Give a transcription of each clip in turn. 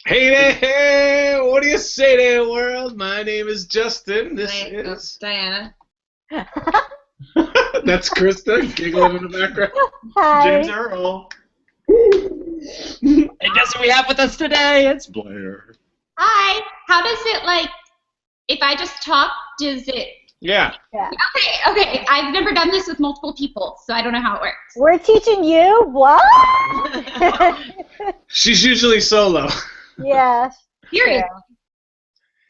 Hey there, hey, what do you say there, world? My name is Justin. This is Diana. that's Krista giggling in the background. Hi. James Earl. And guess who we have with us today? It's Blair. Hi. How does it if I just talk, does it? Yeah. Yeah. Okay. I've never done this with multiple people, so I don't know how it works. We're teaching you what? She's usually solo. Yes. Period.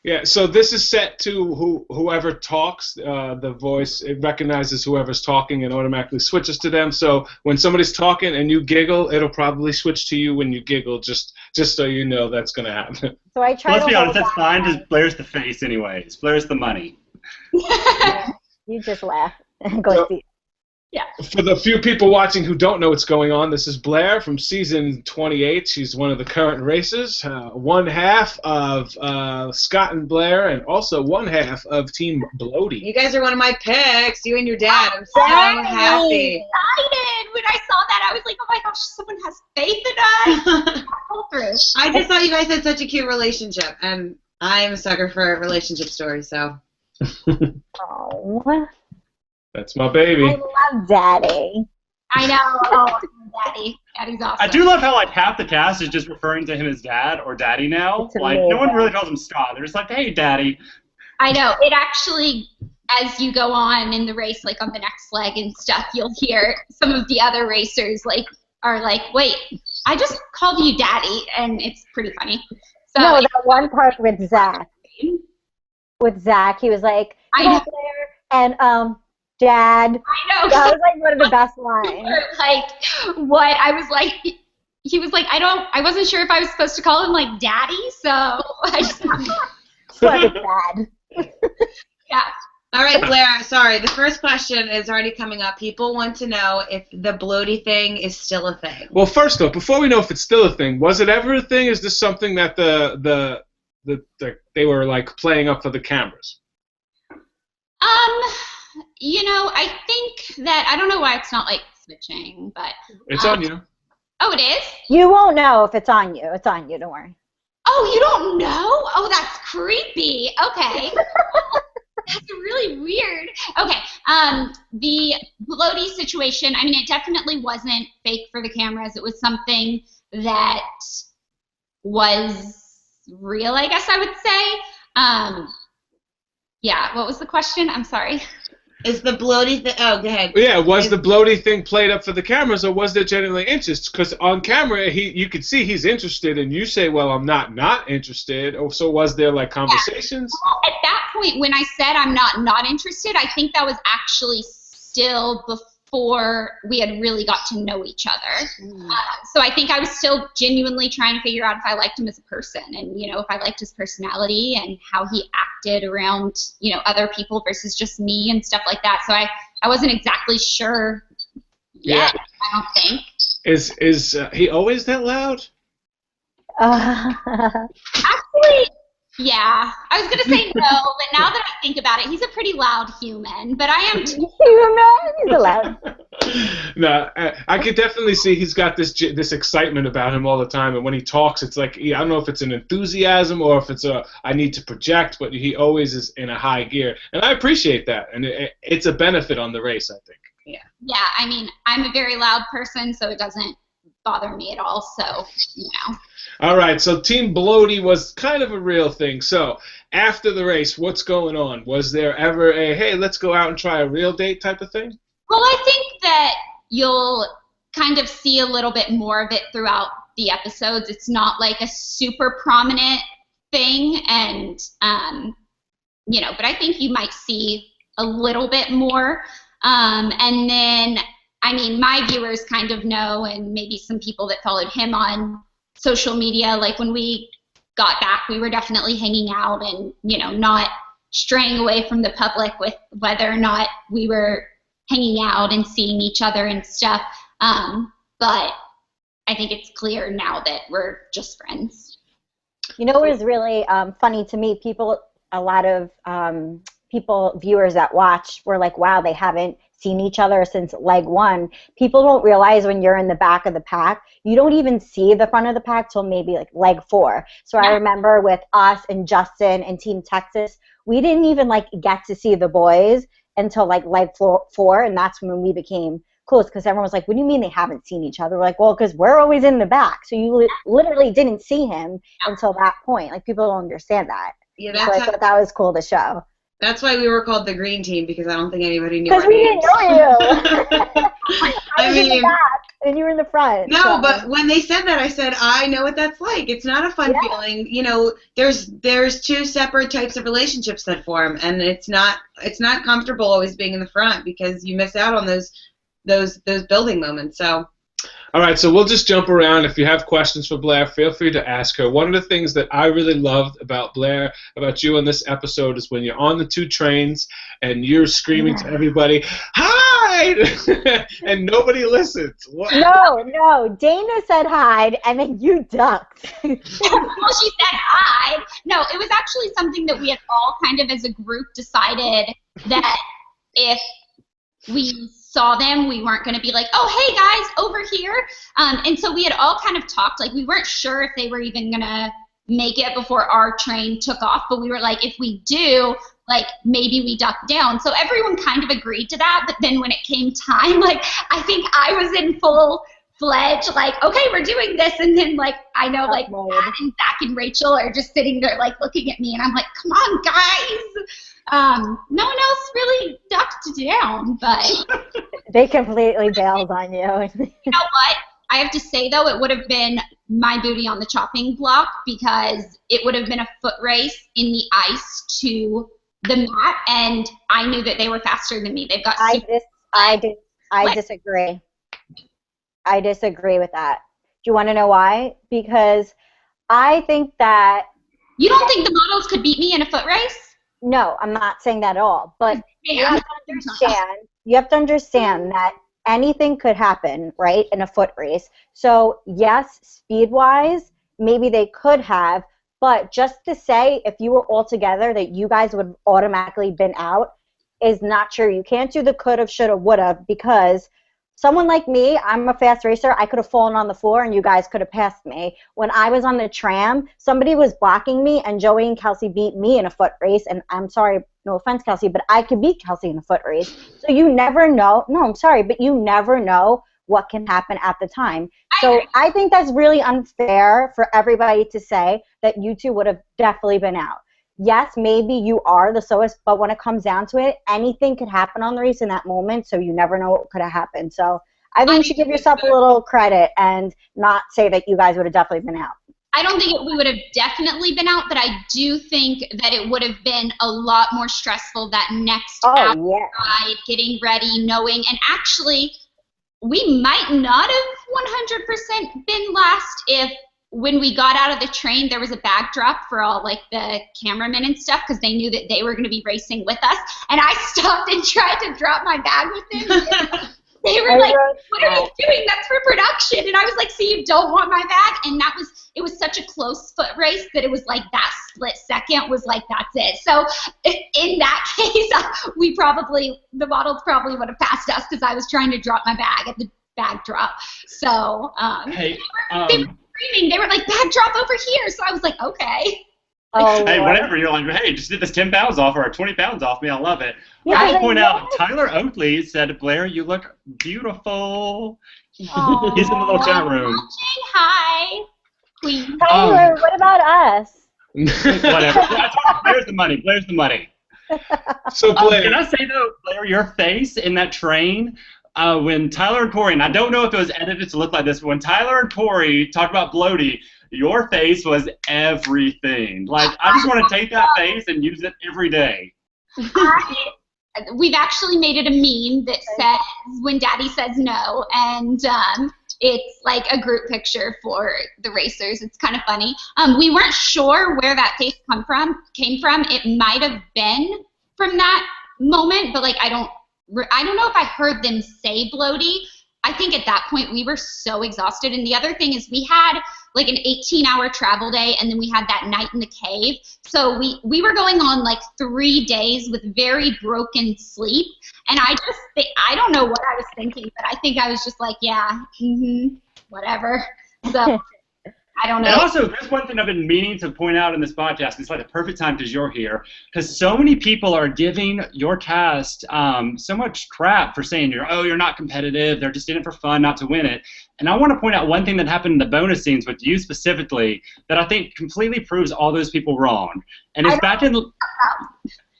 Yeah, so this is set to whoever talks, the voice, it recognizes whoever's talking and automatically switches to them. So when somebody's talking and you giggle, it'll probably switch to you when you giggle, just so you know that's going to happen. So I try Let's to be honest, hold that's back. fine, because Blair's the face anyways. Blair's the money. Yeah. You just laugh and go So- see. Yeah. For the few people watching who don't know what's going on, this is Blair from season 28. She's one of the current racers, one half of Scott and Blair, and also one half of Team Bloaty. You guys are one of my picks, you and your dad. I'm so Yay! happy. Excited when I saw that. I was like, oh my gosh, someone has faith in us. Pull through. I just thought you guys had such a cute relationship, and I'm a sucker for relationship stories, so. Oh, That's my baby. I love Daddy. I know. Oh, Daddy. Daddy's awesome. I do love how like half the cast is just referring to him as Dad or Daddy now. It's Like no one amazing. really calls him Scott. They're just like, hey, Daddy. I know. It actually, as you go on in the race, on the next leg and stuff, you'll hear some of the other racers are like, wait, I just called you Daddy, and it's pretty funny. So No, that one part with Zach. With Zach, he was like, I "Come know. on, Blair," and Dad. I know. That was like one of the best lines. What? I was like, he was like, I wasn't sure if I was supposed to call him Daddy, so I just, Love it, Dad. yeah. All right, Blair, sorry, the first question is already coming up. People want to know if the bloaty thing is still a thing. Well, first off, before we know if it's still a thing, was it ever a thing? Is this something that they were playing up for the cameras? I think that I don't know why it's not switching, but It's on you. oh, it is. You won't know if it's on you. It's on you. Don't worry. Oh, you don't know? Oh, that's creepy. Okay. That's really weird. Okay. The bloaty situation, I mean, it definitely wasn't fake for the cameras. It was something that was real, I guess I would say. Yeah, what was the question? I'm sorry. Is the bloaty thing, oh, go ahead. Yeah, was the bloaty thing played up for the cameras, or was there genuinely interest? Because on camera, you could see he's interested, and you say, "Well, I'm not interested." Or so was there conversations? Well, at that point, when I said I'm not interested, I think that was actually still before we had really got to know each other. So I think I was still genuinely trying to figure out if I liked him as a person, and if I liked his personality and how he acted around other people versus just me and stuff like that. So I wasn't exactly sure yet. Yeah. I don't think. Is he always that loud? Actually, yeah. I was gonna say no, but now that I think about it, he's a pretty loud human. But I am too. He's allowed. No, I could definitely see he's got this excitement about him all the time, and when he talks, it's like I don't know if it's an enthusiasm or if it's I need to project, but he always is in a high gear, and I appreciate that, and it's a benefit on the race, I think. Yeah, I mean, I'm a very loud person, so it doesn't bother me at all. So All right, so Team Bloaty was kind of a real thing. So after the race, what's going on? Was there ever a hey, let's go out and try a real date type of thing? Well, I think that you'll kind of see a little bit more of it throughout the episodes. It's not like a super prominent thing, and but I think you might see a little bit more. And then, I mean, my viewers kind of know, and maybe some people that followed him on social media, when we got back, we were definitely hanging out and, not straying away from the public with whether or not we were hanging out and seeing each other and stuff. But I think it's clear now that we're just friends. You know what is really funny to me? A lot of viewers that watched were like, wow, they haven't seen each other since leg 1. People don't realize when you're in the back of the pack, you don't even see the front of the pack till maybe like leg 4. So I remember with us and Justin and Team Texas, we didn't even like get to see the boys until like leg 4, and that's when we became close, because everyone was like, what do you mean they haven't seen each other? We're like, well, because we're always in the back, so you literally didn't see him until that point. Like, people don't understand that. Yeah, so I thought that was cool to show. That's why we were called the Green Team, because I don't think anybody knew. Because we didn't know you. I was mean, in the back and you were in the front. No, so. But when they said that, I said, I know what that's like. It's not a fun feeling. You know, there's 2 separate types of relationships that form, and it's not comfortable always being in the front, because you miss out on those building moments. So. All right, so we'll just jump around. If you have questions for Blair, feel free to ask her. One of the things that I really loved about Blair, about you in this episode, is when you're on the 2 trains and you're screaming to everybody, hide! And nobody listens. What? No. Dana said hide, and then you ducked. Well, she said hide. No, it was actually something that we had all kind of as a group decided that if we saw them, we weren't going to be like, oh, hey, guys, over here. And so we had all kind of talked, like, we weren't sure if they were even going to make it before our train took off, but we were like, if we do, like, maybe we duck down. So everyone kind of agreed to that, but then when it came time, like, I think I was in full-fledged, like, okay, we're doing this, and then, like, I know, like, Matt and Zach and Rachel are just sitting there, like, looking at me, and I'm like, come on, guys. No one else really ducked down, but they completely bailed on you. You know what? I have to say, though, it would have been my booty on the chopping block, because it would have been a foot race in the ice to the mat, and I knew that they were faster than me. They've got. I disagree. I disagree with that. Do you want to know why? Because I think that. You don't think the models could beat me in a foot race? No, I'm not saying that at all. But you have to understand that anything could happen, right, in a foot race. So, yes, speed-wise, maybe they could have, but just to say if you were all together that you guys would have automatically been out is not true. You can't do the could have, should have, would have, because someone like me, I'm a fast racer, I could have fallen on the floor and you guys could have passed me. When I was on the tram, somebody was blocking me, and Joey and Kelsey beat me in a foot race, and I'm sorry, no offense, Kelsey, but I could beat Kelsey in a foot race. So you never know. No, I'm sorry, but you never know what can happen at the time. So I think that's really unfair for everybody to say that you two would have definitely been out. Yes, maybe you are the slowest, but when it comes down to it, anything could happen on the race in that moment, so you never know what could have happened. So I think you should give yourself a little credit and not say that you guys would have definitely been out. I don't think we would have definitely been out, but I do think that it would have been a lot more stressful that next ride, getting ready, knowing, and actually we might not have 100% been last if when we got out of the train, there was a backdrop for all, like, the cameramen and stuff, because they knew that they were going to be racing with us. And I stopped and tried to drop my bag with them. They were like, what are you doing? That's for production. And I was like, see, you don't want my bag? And it was such a close foot race that it was like that split second was like, that's it. So in that case, the models probably would have passed us, because I was trying to drop my bag at the bag drop. So they were screaming. They were like, bag drop over here. So I was like, okay. Hey, whatever. You're like, hey, just did this 10 pounds off or 20 pounds off me. I love it. Yeah, I will point out, Tyler Oakley said, Blair, you look beautiful. He's in the little chat room. Hi, Queen. Tyler, what about us? Whatever. Blair's the money. Blair's the money. So, Blair. Can I say, though, Blair, your face in that train, when Tyler and Corey, and I don't know if it was edited to look like this, but when Tyler and Corey talked about Bloaty, your face was everything. Like, I just want to take that face and use it every day. We've actually made it a meme that says, when Daddy says no, and it's like a group picture for the racers. It's kind of funny. We weren't sure where that face came from. It might have been from that moment, but, like, I don't know if I heard them say Bloaty. I think at that point we were so exhausted. And the other thing is we had like an 18-hour travel day, and then we had that night in the cave. So we were going on like 3 days with very broken sleep, and I don't know what I was thinking, but I think I was just like, yeah, whatever. So I don't know. And also, there's one thing I've been meaning to point out in this podcast. It's like the perfect time because you're here. Because so many people are giving your cast so much crap for saying you're not competitive. They're just in it for fun, not to win it. And I want to point out one thing that happened in the bonus scenes with you specifically that I think completely proves all those people wrong. And it's back in.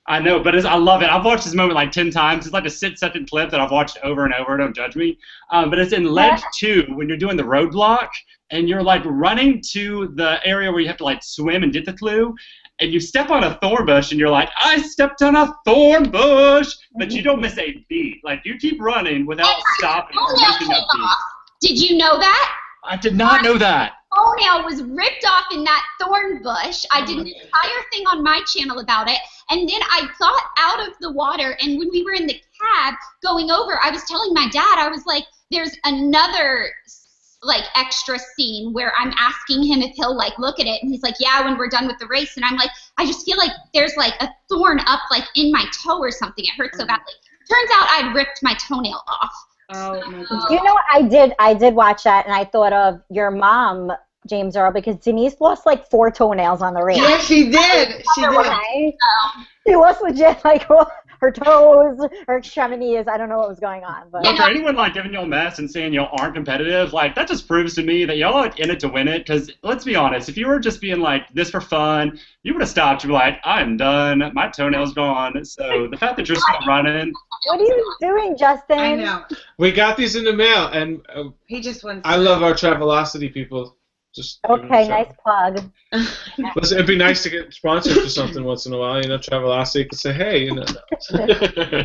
I know, but I love it. I've watched this moment like 10 times. It's like a 6-second clip that I've watched over and over. Don't judge me. But it's in Ledge 2 when you're doing the roadblock and you're like running to the area where you have to like swim and get the clue. And you step on a thorn bush and you're like, I stepped on a thorn bush. But you don't miss a beat. Like you keep running without stopping. Did you know that? I did not know that. Toenail was ripped off in that thorn bush. I did an entire thing on my channel about it, and then I got out of the water, and when we were in the cab going over, I was telling my dad, I was like, there's another like extra scene where I'm asking him if he'll like look at it, and he's like, yeah, when we're done with the race, and I'm like, I just feel like there's like a thorn up like in my toe or something. It hurts so badly. Turns out I'd ripped my toenail off. Oh my God. You know, I did watch that, and I thought of your mom, James Earl, because Denise lost like 4 toenails on the race. Yeah, she did. She did. She lost legit like her toes, her extremities. I don't know what was going on. But for anyone like giving y'all a mess and saying y'all aren't competitive, like that just proves to me that y'all are in it to win it. Because let's be honest, if you were just being like this for fun, you would have stopped. You'd be like, I'm done. My toenail's gone. So the fact that you're still running. What are you doing, Justin? I know. We got these in the mail, and He just wants. I love our Travelocity people. Just Okay, nice plug. Listen, it'd be nice to get sponsored for something once in a while. You know, Travelocity could say, hey, you know.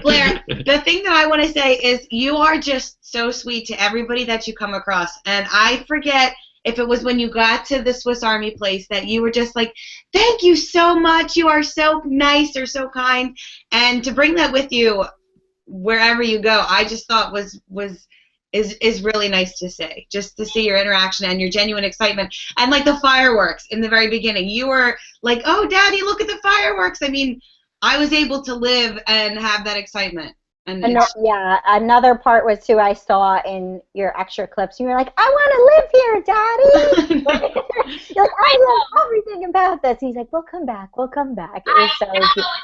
Blair, the thing that I want to say is you are just so sweet to everybody that you come across. And I forget if it was when you got to the Swiss Army place that you were just like, thank you so much. You are so nice or so kind. And to bring that with you wherever you go, I just thought is really nice to say, just to see your interaction and your genuine excitement. And like the fireworks in the very beginning, you were like, oh, Daddy, look at the fireworks. I mean, I was able to live and have that excitement. And yeah, another part was too I saw in your extra clips. You were like, I want to live here, Daddy. You're like, I love everything about this. And he's like, we'll come back. It was so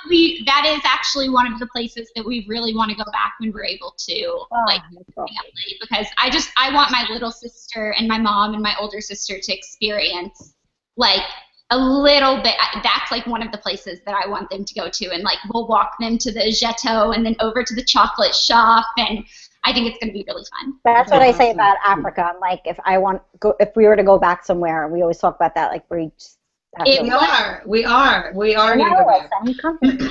cute. That is actually one of the places that we really want to go back when we're able to, because I want my little sister and my mom and my older sister to experience like a little bit. That's like one of the places that I want them to go to, and like we'll walk them to the Ghetto and then over to the chocolate shop, and I think it's going to be really fun. That's what I say about Africa. I'm like, if we were to go back somewhere, we always talk about that. Like we are going to go back. I'm comfortable.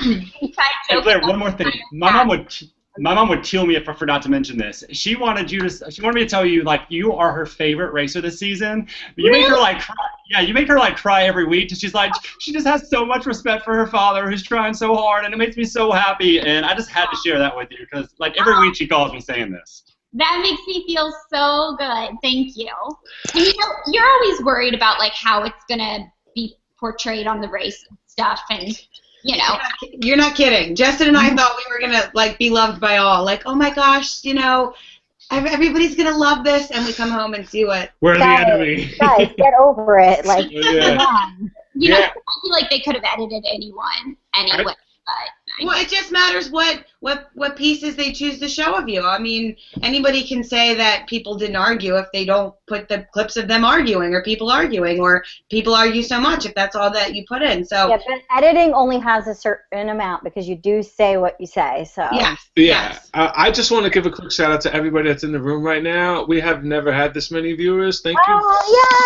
Hey Blair, one more thing. My mom would kill me if I forgot to mention this. She wanted me to tell you like you are her favorite racer this season. You make her like cry. Yeah, you make her like cry every week, and she's like, she just has so much respect for her father who's trying so hard, and it makes me so happy. And I just had to share that with you because like every week she calls me saying this. That makes me feel so good. Thank you. And you know, you're always worried about like how it's gonna be portrayed on the race and stuff, and you know. You're not kidding. Justin and I thought we were gonna like be loved by all. Like, oh my gosh, you know, everybody's gonna love this, and we come home and see what. We're the enemy. Guys, get over it. Like, yeah. Come on. You know, I feel like they could have edited anyone anyway. Well, it just matters what pieces they choose to show of you. I mean, anybody can say that people didn't argue if they don't put the clips of them arguing, or people arguing, or people argue so much if that's all that you put in. So yeah, but editing only has a certain amount because you do say what you say. So yes. I just want to give a quick shout out to everybody that's in the room right now. We have never had this many viewers. Thank you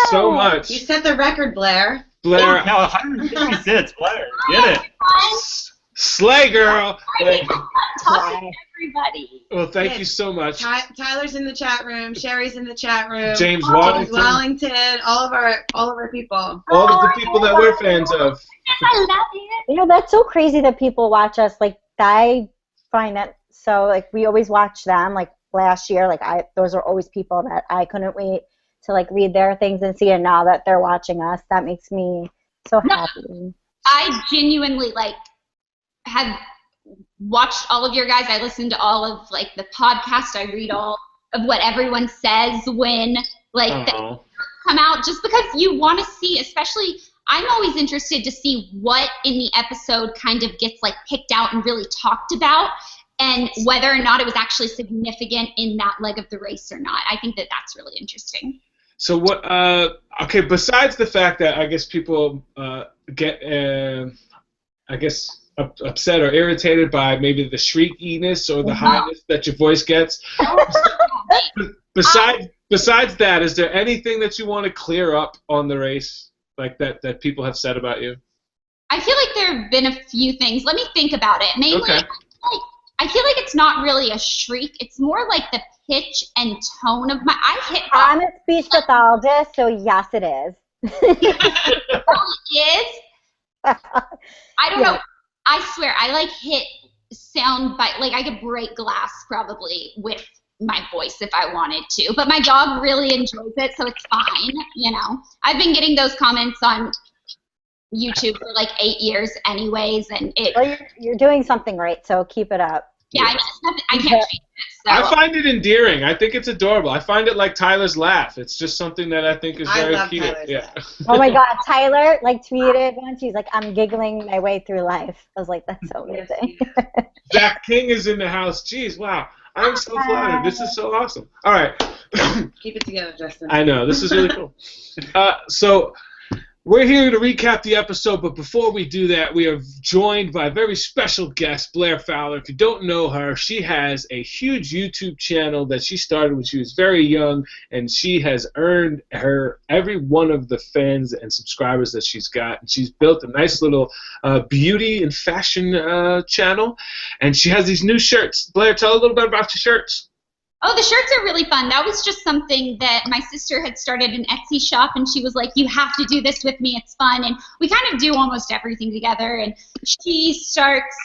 so much. You set the record, Blair. Blair, no, 156. Blair, get it. Slay, girl. Everybody. Well, thank you so much. Tyler's in the chat room. Sherry's in the chat room. James Wellington. All of our people. All of the people that we're fans of. I love it. You know, that's so crazy that people watch us. Like, I find that so, like, we always watch them. Like, last year, like, those are always people that I couldn't wait to like read their things and see it now that they're watching us. That makes me so happy. I genuinely like have watched all of your guys. I listen to all of like the podcast. I read all of what everyone says when like they come out, just because you want to see, especially I'm always interested to see what in the episode kind of gets like picked out and really talked about, and whether or not it was actually significant in that leg of the race or not. I think that that's really interesting. So what? Okay, besides the fact that I guess people get, I guess, upset or irritated by maybe the shriekiness or the highness that your voice gets. Besides that, is there anything that you want to clear up on the race, like that people have said about you? I feel like there have been a few things. Let me think about it. Mainly, okay. I feel like it's not really a shriek. It's more like the pitch and tone of my. I'm a speech pathologist, so yes, it is. It is. I don't know. I swear, I like hit sound bite. Like I could break glass probably with my voice if I wanted to. But my dog really enjoys it, so it's fine. You know, I've been getting those comments on YouTube for like 8 years, anyways, and it. Well, you're doing something right, so keep it up. Yeah, I mean, I can't change it. So. I find it endearing. I think it's adorable. I find it like Tyler's laugh. It's just something that I think is very cute. Yeah. Oh my God, Tyler like tweeted once. He's like, "I'm giggling my way through life." I was like, "That's so amazing." Zach King is in the house. Jeez, wow. I'm so flattered. This is so awesome. All right. Keep it together, Justin. I know. This is really cool. So we're here to recap the episode, but before we do that, we are joined by a very special guest, Blair Fowler. If you don't know her, she has a huge YouTube channel that she started when she was very young, and she has earned her every one of the fans and subscribers that she's got. And she's built a nice little beauty and fashion channel, and she has these new shirts. Blair, tell a little bit about your shirts. Oh, the shirts are really fun. That was just something that my sister had started an Etsy shop, and she was like, "You have to do this with me. It's fun." And we kind of do almost everything together. And she starts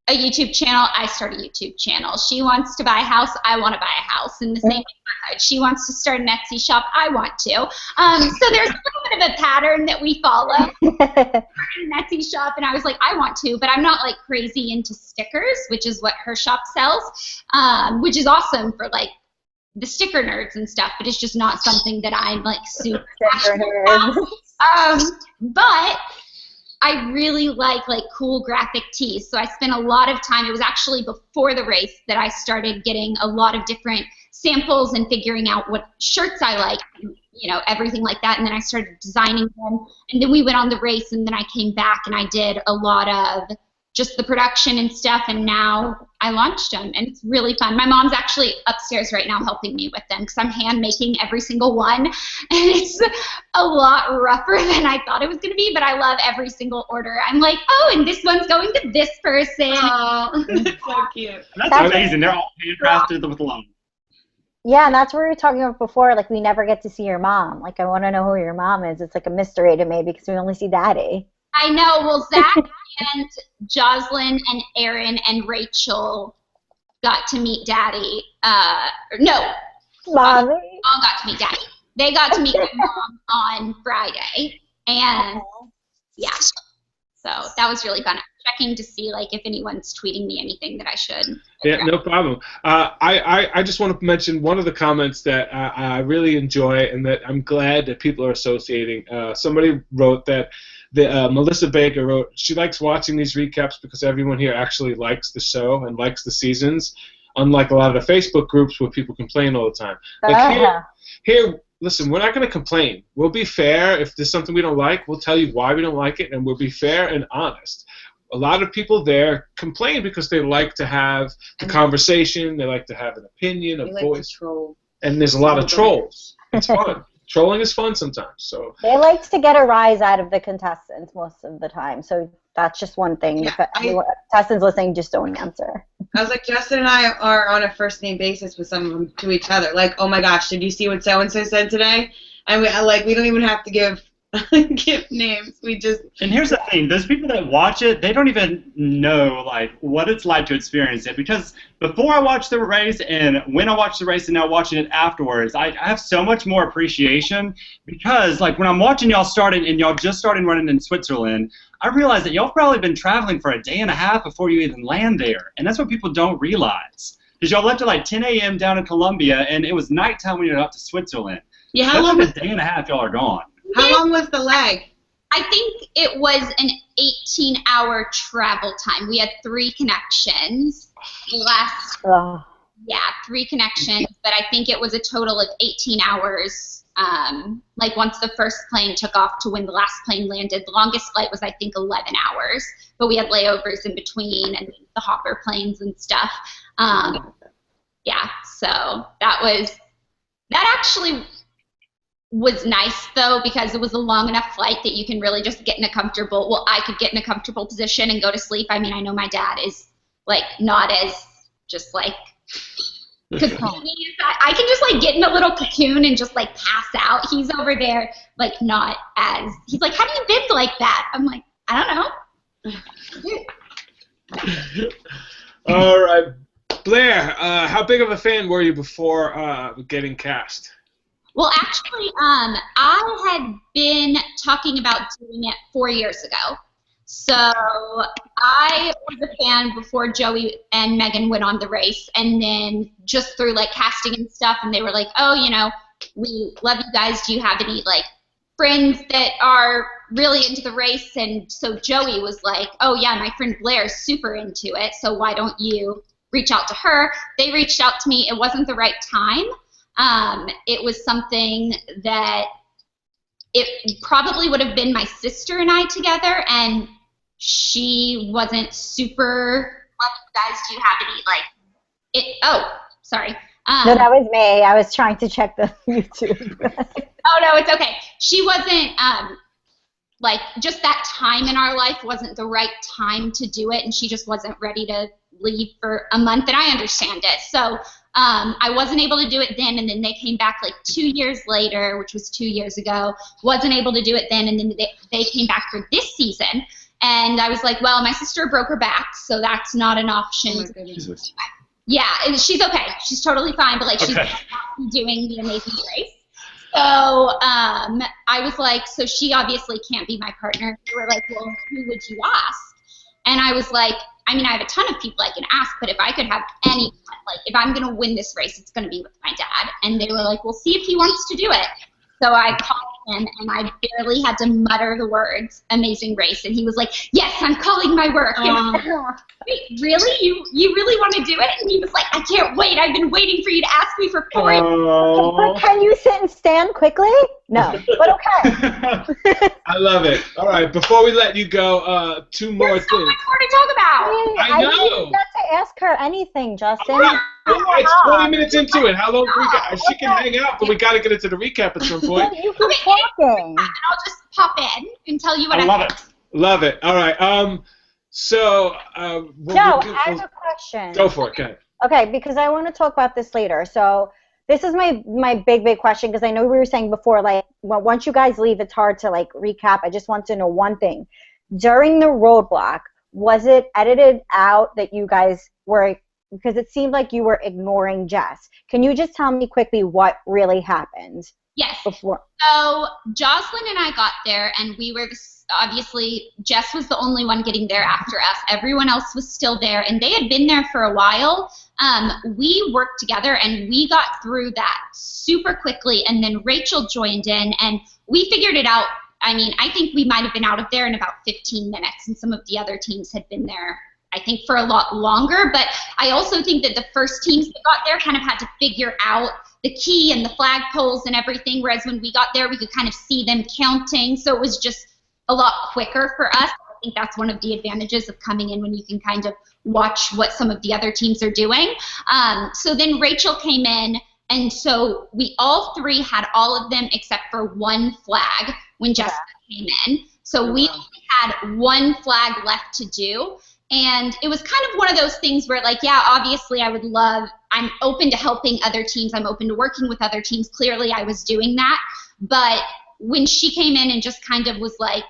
a YouTube channel. I start a YouTube channel. She wants to buy a house. I want to buy a house in the same neighborhood. She wants to start an Etsy shop. I want to. So there's a little bit of a pattern that we follow. An Etsy shop, and I was like, I want to, but I'm not like crazy into stickers, which is what her shop sells, which is awesome for like the sticker nerds and stuff, but it's just not something that I'm like super passionate about. But I really like cool graphic tees, so I spent a lot of time. It was actually before the race that I started getting a lot of different samples and figuring out what shirts I like, you know, everything like that. And then I started designing them, and then we went on the race, and then I came back and I did a lot of just the production and stuff, and now I launched them, and it's really fun. My mom's actually upstairs right now helping me with them because I'm hand making every single one, and it's a lot rougher than I thought it was going to be, but I love every single order. I'm like, oh, and this one's going to this person. Oh, so cute. That's amazing. They're all handcrafted with love. Yeah, and that's what we were talking about before. Like, we never get to see your mom. Like, I want to know who your mom is. It's like a mystery to me because we only see Daddy. I know. Well, Zach and Jocelyn and Aaron and Rachel got to meet Daddy. No. Mommy? All got to meet Daddy. They got to meet my mom on Friday. And, yeah. So that was really fun. I'm checking to see, like, if anyone's tweeting me anything that I should. Yeah, no problem. I just want to mention one of the comments that I really enjoy and that I'm glad that people are associating. Somebody wrote that Melissa Baker wrote, she likes watching these recaps because everyone here actually likes the show and likes the seasons, unlike a lot of the Facebook groups where people complain all the time. Like here, listen, we're not going to complain. We'll be fair. If there's something we don't like, we'll tell you why we don't like it, and we'll be fair and honest. A lot of people there complain because they like to have the conversation, they like to have an opinion, a voice, and there's a lot of trolls. It's fun. Trolling is fun sometimes. So they like to get a rise out of the contestants most of the time. So that's just one thing. Yeah, contestants listening just don't answer. I was like, Justin and I are on a first name basis with some of them to each other. Like, oh my gosh, did you see what so and so said today? And we don't even have to give give names. We just. And here's the thing: those people that watch it, they don't even know like what it's like to experience it. Because before I watched the race, and when I watched the race, and now watching it afterwards, I have so much more appreciation. Because like when I'm watching y'all starting, and y'all just started running in Switzerland, I realized that y'all probably been traveling for a day and a half before you even land there, and that's what people don't realize. Because y'all left at like 10 a.m. down in Colombia, and it was nighttime when you got to Switzerland. Yeah, how That's long? like a day and a half y'all are gone. How long was the leg? I think it was an 18-hour travel time. We had 3 connections. Yeah, 3 connections, but I think it was a total of 18 hours. Like once the first plane took off to when the last plane landed, the longest flight was I think 11 hours, but we had layovers in between and the hopper planes and stuff. Yeah, so that actually was nice though, because it was a long enough flight that you can really just get in a comfortable, well, I could get in a comfortable position and go to sleep. I mean, I know my dad is like not as just like cocoon-y. I can just like get in a little cocoon and just like pass out. He's over there like not as, he's like, how do you live like that? I'm like, I don't know. All right. Blair, how big of a fan were you before getting cast? Well, actually, I had been talking about doing it 4 years ago. So I was a fan before Joey and Megan went on the race, and then just through like casting and stuff, and they were like, oh, you know, we love you guys. Do you have any like friends that are really into the race? And so Joey was like, oh yeah, my friend Blair is super into it, so why don't you reach out to her? They reached out to me. It wasn't the right time. It was something that it probably would have been my sister and I together, and she wasn't super, guys, do you have any, like, it, oh, sorry. No, that was me. I was trying to check the YouTube. Oh, no, it's okay. She wasn't, like, just that time in our life wasn't the right time to do it, and she just wasn't ready to leave for a month, and I understand it. So I wasn't able to do it then, and then they came back like 2 years later, which was 2 years ago. Wasn't able to do it then, and then they came back for this season. And I was like, well, my sister broke her back, so that's not an option. Oh my goodness. Yeah, and she's okay. She's totally fine, but like she's not doing the Amazing Race. So I was like, so she obviously can't be my partner. They were like, well, who would you ask? And I was like, I mean, I have a ton of people I can ask, but if I could have anyone, like if I'm going to win this race, it's going to be with my dad. And they were like, well, see if he wants to do it. So I called him, and I barely had to mutter the words "Amazing Race," and he was like, "Yes, I'm calling my work." And I was like, wait, really? You really want to do it? And he was like, "I can't wait. I've been waiting for you to ask me for 4 years." But can you sit and stand quickly? No, but okay. I love it. All right, before we let you go, 2 more There's so things. much more to talk about. I know. didn't even get to ask her anything, Justin. All right, it's 20 minutes into it. How long we got? She can hang out, but we got to get into the recap at some point. You keep talking. And I'll just pop in and tell you what I love it. Love it. All right. So. I have a question. Go for it. Go ahead. Okay, because I want to talk about this later. So this is my big question, because I know we were saying before, like, once you guys leave, it's hard to, like, recap. I just want to know one thing. During the roadblock, was it edited out that you guys were, because it seemed like you were ignoring Jess. Can you just tell me quickly what really happened? Yes. Before? So Jocelyn and I got there, and we were obviously, Jess was the only one getting there after us. Everyone else was still there, and they had been there for a while. We worked together, and we got through that super quickly, and then Rachel joined in, and we figured it out. I mean, I think we might have been out of there in about 15 minutes, and some of the other teams had been there, I think, for a lot longer. But I also think that the first teams that got there kind of had to figure out the key and the flagpoles and everything, whereas when we got there, we could kind of see them counting. So it was just a lot quicker for us. I think that's one of the advantages of coming in, when you can kind of watch what some of the other teams are doing. So then Rachel came in, and so we all 3 had all of them except for 1 flag when Jessica came in. So we only had 1 flag left to do. And it was kind of one of those things where, like, yeah, obviously I'm open to helping other teams. I'm open to working with other teams. Clearly I was doing that. But when she came in and just kind of was like,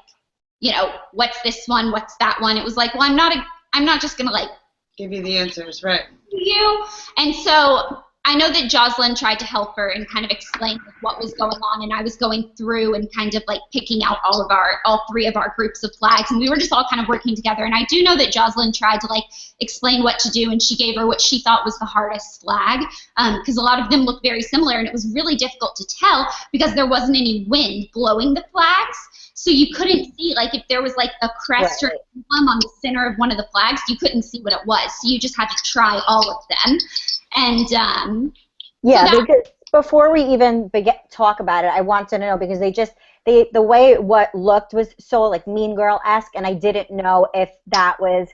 you know, what's this one, what's that one, it was like, well, I'm not just gonna like give you the answers, right? You. And so I know that Jocelyn tried to help her and kind of explain what was going on, and I was going through and kind of like picking out all three of our groups of flags, and we were just all kind of working together. And I do know that Jocelyn tried to like explain what to do, and she gave her what she thought was the hardest flag, because a lot of them looked very similar, and it was really difficult to tell because there wasn't any wind blowing the flags. So you couldn't see, like, if there was, like, a crest or emblem on the center of one of the flags, you couldn't see what it was. So you just had to try all of them. And, yeah, because before we even talk about it, I want to know, because the way what looked was so, like, Mean Girl-esque, and I didn't know if that was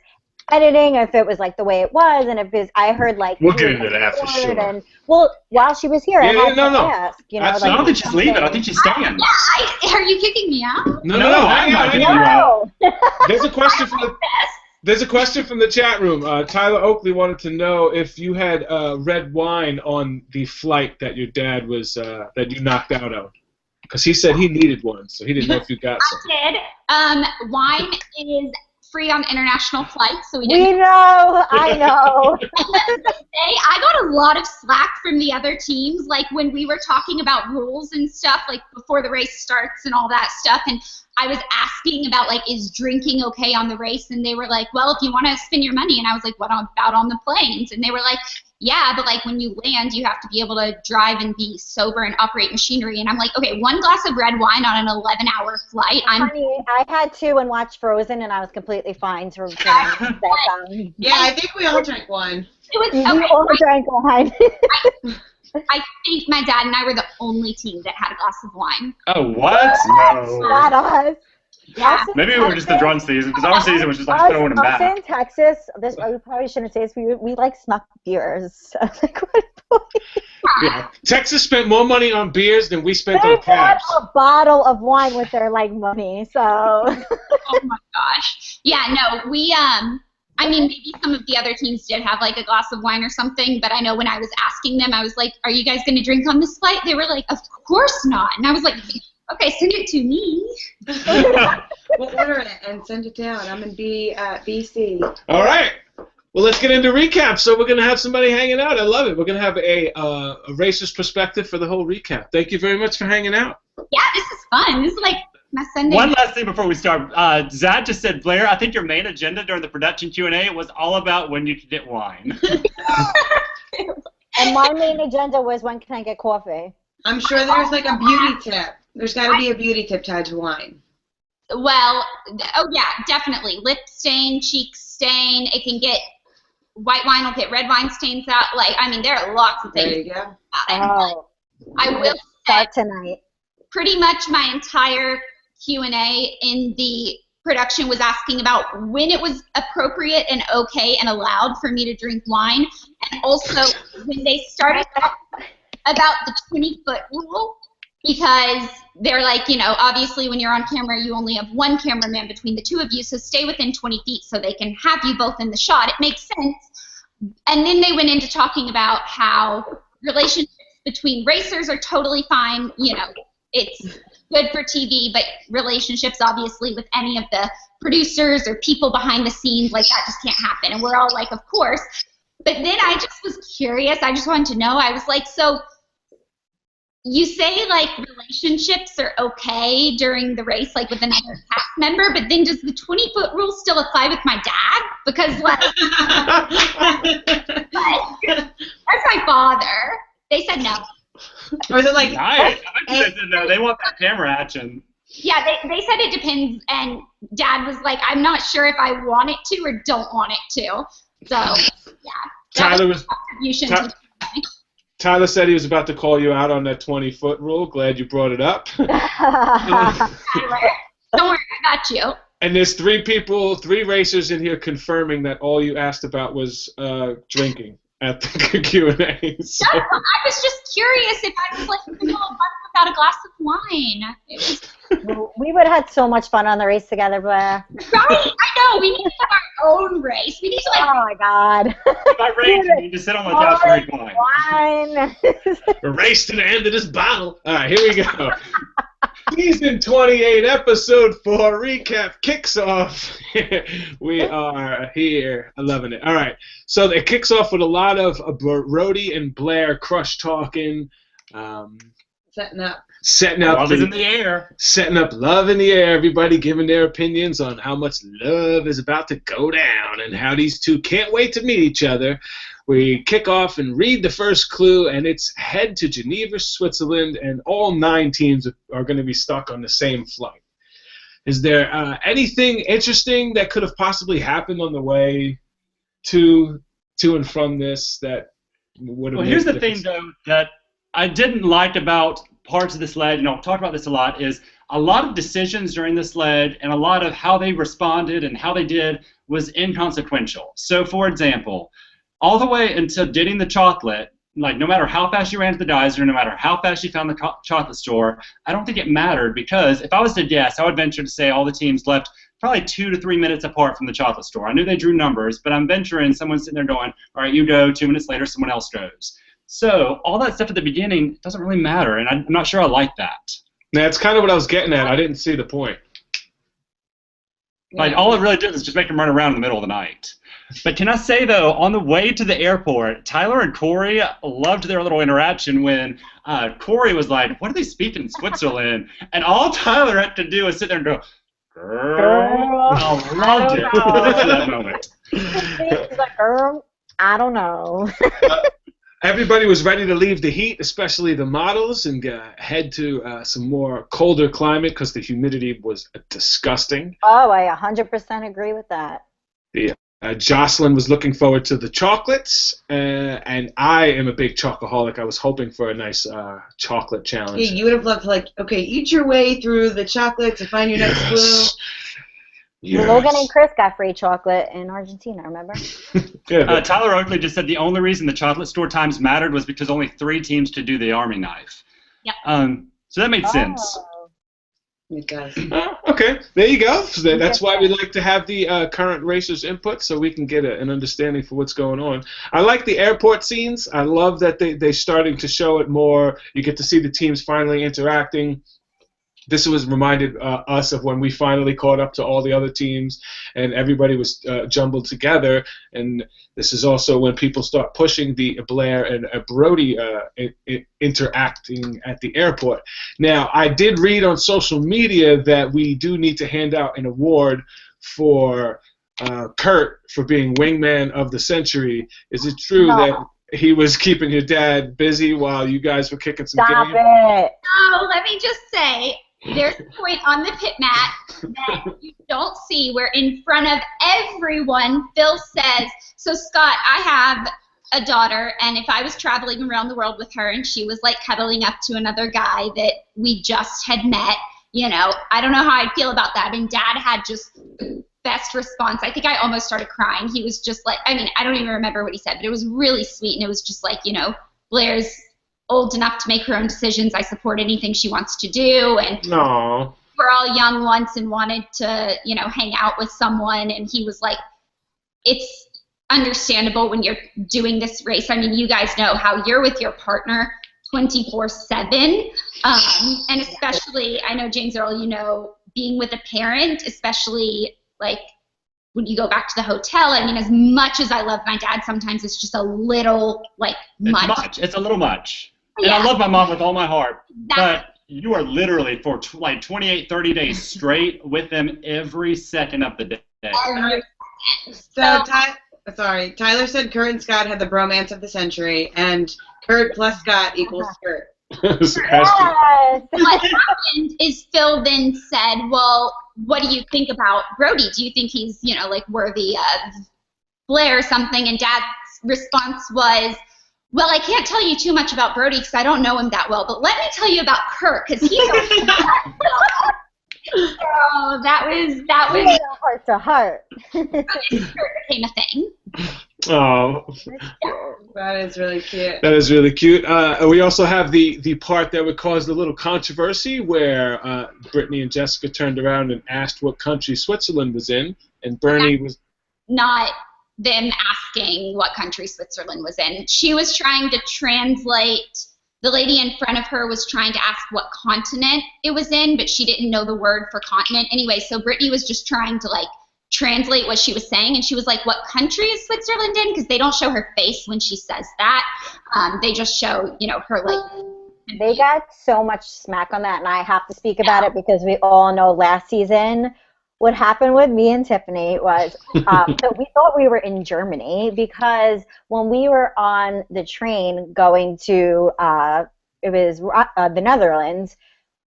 editing, if it was, like, the way it was, and if it's, I heard, like... We'll get into that for sure. And, well, while she was here, I had to ask, you know... I don't think she's leaving. I think she's staying. Are you kicking me out? No, I'm not kicking you out. There's a question from the chat room. Tyler Oakley wanted to know if you had red wine on the flight that your dad was that you knocked out of, because he said he needed one, so he didn't know if you got some. I did. Wine is free on international flights, so we know. I know. I got a lot of slack from the other teams, like when we were talking about rules and stuff, like before the race starts and all that stuff, and I was asking about, like, is drinking okay on the race, and they were like, well, if you want to spend your money, and I was like, what about on the planes? And they were like, yeah, but, like, when you land, you have to be able to drive and be sober and operate machinery. And I'm like, okay, one glass of red wine on an 11-hour flight. Honey, I had two and watched Frozen, and I was completely fine. Yeah, I think we all drank wine. We all drank wine. I think my dad and I were the only team that had a glass of wine. Oh, what? No. Not us. Yeah. Maybe we were just the drunk season, because our season was just like throwing them back. Us in Texas, we probably shouldn't say this, we like snuck beers. Like, what point? Yeah. Texas spent more money on beers than we spent they on cabs. bought a bottle of wine with their, like, money, so. Oh my gosh. Yeah, no, we, I mean, maybe some of the other teams did have, like, a glass of wine or something, but I know when I was asking them, I was like, are you guys going to drink on this flight? They were like, of course not. And I was like, okay, send it to me. We'll order it and send it down. I'm in BC. All right. Well, let's get into recap. So we're going to have somebody hanging out. I love it. We're going to have a racer's perspective for the whole recap. Thank you very much for hanging out. Yeah, this is fun. This is like my Sunday. One last thing before we start. Zad just said, Blair, I think your main agenda during the production Q&A was all about when you could get wine. And my main agenda was, when can I get coffee? I'm sure there's, like, a beauty tip. There's got to be a beauty tip tied to wine. Well, oh yeah, definitely. Lip stain, cheek stain. It can get, white wine will get red wine stains out. Like, I mean, there are lots of things. There you go. Oh. I will say, tonight. Pretty much my entire Q&A in the production was asking about when it was appropriate and okay and allowed for me to drink wine, and also when they started talking about the 20-foot rule, because they're like, you know, obviously when you're on camera, you only have one cameraman between the two of you, so stay within 20 feet so they can have you both in the shot. It makes sense. And then they went into talking about how relationships between racers are totally fine. You know, it's good for TV, but relationships, obviously, with any of the producers or people behind the scenes, like, that just can't happen. And we're all like, of course. But then I just was curious. I just wanted to know. I was like, so you say, like, relationships are okay during the race, like, with another cast member, but then does the 20-foot rule still apply with my dad? Because, like, that's my father. They said no. Or is it like... Nice. They said no. They want that camera action. Yeah, they said it depends, and Dad was like, I'm not sure if I want it to or don't want it to. So, yeah. Tyler said he was about to call you out on that 20-foot rule. Glad you brought it up. Don't worry, I got you. And there's three racers in here confirming that all you asked about was drinking at the Q&A. So. No, I was just curious if I was, like, in the middle of a month without a glass of wine. We would have had so much fun on the race together, Blair. Right? I know. We need to have our own race. We need to, like... Oh, my God. By race, you need to sit on the couch and drink wine. Race to the end of this bottle. All right, here we go. Season 28, episode 4 recap kicks off. We are here. I'm loving it. All right. So it kicks off with a lot of Brody and Blair crush talking. Setting up. Love is in the air. Setting up love in the air. Everybody giving their opinions on how much love is about to go down and how these two can't wait to meet each other. We kick off and read the first clue, and it's head to Geneva, Switzerland, and all 9 teams are going to be stuck on the same flight. Is there anything interesting that could have possibly happened on the way to and from this that would have? Well, here's the thing, though, that I didn't like about parts of this lead, I've talked about this a lot, is a lot of decisions during this lead and a lot of how they responded and how they did was inconsequential. So, for example, all the way until getting the chocolate, like no matter how fast you ran to the geyser, no matter how fast you found the chocolate store, I don't think it mattered, because if I was to guess, I would venture to say all the teams left probably 2 to 3 minutes apart from the chocolate store. I knew they drew numbers, but I'm venturing someone's sitting there going, all right, you go, 2 minutes later someone else goes. So all that stuff at the beginning doesn't really matter, and I'm not sure I like that. That's kind of what I was getting at. I didn't see the point. Like, all it really did is just make them run around in the middle of the night. But can I say, though, on the way to the airport, Tyler and Corey loved their little interaction when Corey was like, what do they speak in Switzerland? And all Tyler had to do was sit there and go, girl. I loved it. That moment. He's like, girl, I don't know. Everybody was ready to leave the heat, especially the models, and head to some more colder climate because the humidity was disgusting. Oh, I 100% agree with that. Yeah. Jocelyn was looking forward to the chocolates, and I am a big chocoholic. I was hoping for a nice chocolate challenge. Yeah, you would have loved to, like, okay, eat your way through the chocolate to find your next clue. Yes. Logan and Chris got free chocolate in Argentina, remember? Yeah, Tyler Oakley just said the only reason the chocolate store times mattered was because only 3 teams could do the army knife. Yep. So that made sense. It does. Okay, there you go. So that's why we like to have the current racers' input, so we can get an understanding for what's going on. I like the airport scenes. I love that they're starting to show it more. You get to see the teams finally interacting. This was reminded us of when we finally caught up to all the other teams and everybody was jumbled together. And this is also when people start pushing the Blair and Brody interacting at the airport. Now, I did read on social media that we do need to hand out an award for Kurt for being wingman of the century. Is it true that he was keeping your dad busy while you guys were kicking some Stop game? it. Oh, let me just say, there's a point on the pit mat that you don't see where in front of everyone, Phil says, so Scott, I have a daughter, and if I was traveling around the world with her and she was like cuddling up to another guy that we just had met, I don't know how I'd feel about that. And Dad had just the best response. I think I almost started crying. He was just like, I don't even remember what he said, but it was really sweet, and it was just like, Blair's old enough to make her own decisions. I support anything she wants to do, and Aww. we're all young once and wanted to, hang out with someone, and he was like, it's understandable when you're doing this race. You guys know how you're with your partner 24/7, and especially, I know, James Earl, being with a parent, especially, like, when you go back to the hotel, as much as I love my dad, sometimes it's just a little, like, much. It's a little much. Yeah. And I love my mom with all my heart, That's but you are literally for like 28, 30 days straight with them every second of the day. So, Tyler said Kurt and Scott had the bromance of the century, and Kurt plus Scott equals Kurt. Yes. What happened is Phil then said, well, what do you think about Brody? Do you think he's, worthy of Blair or something? And Dad's response was, well, I can't tell you too much about Brody because I don't know him that well, but let me tell you about Kurt because he knows him that well. So that was heart to heart. Kurt became a thing. Oh, That is really cute. that is really cute. We also have the part that would cause a little controversy where Brittany and Jessica turned around and asked what country Switzerland was in, and Bernie was Not them asking what country Switzerland was in. She was trying to translate the the lady in front of her was trying to ask what continent it was in, but she didn't know the word for continent. Anyway, so Brittany was just trying to like translate what she was saying, and she was like, what country is Switzerland in? Because they don't show her face when she says that. They just show, her like. They got so much smack on that, and I have to speak about it because we all know last season what happened with me and Tiffany was so we thought we were in Germany because when we were on the train going to the Netherlands,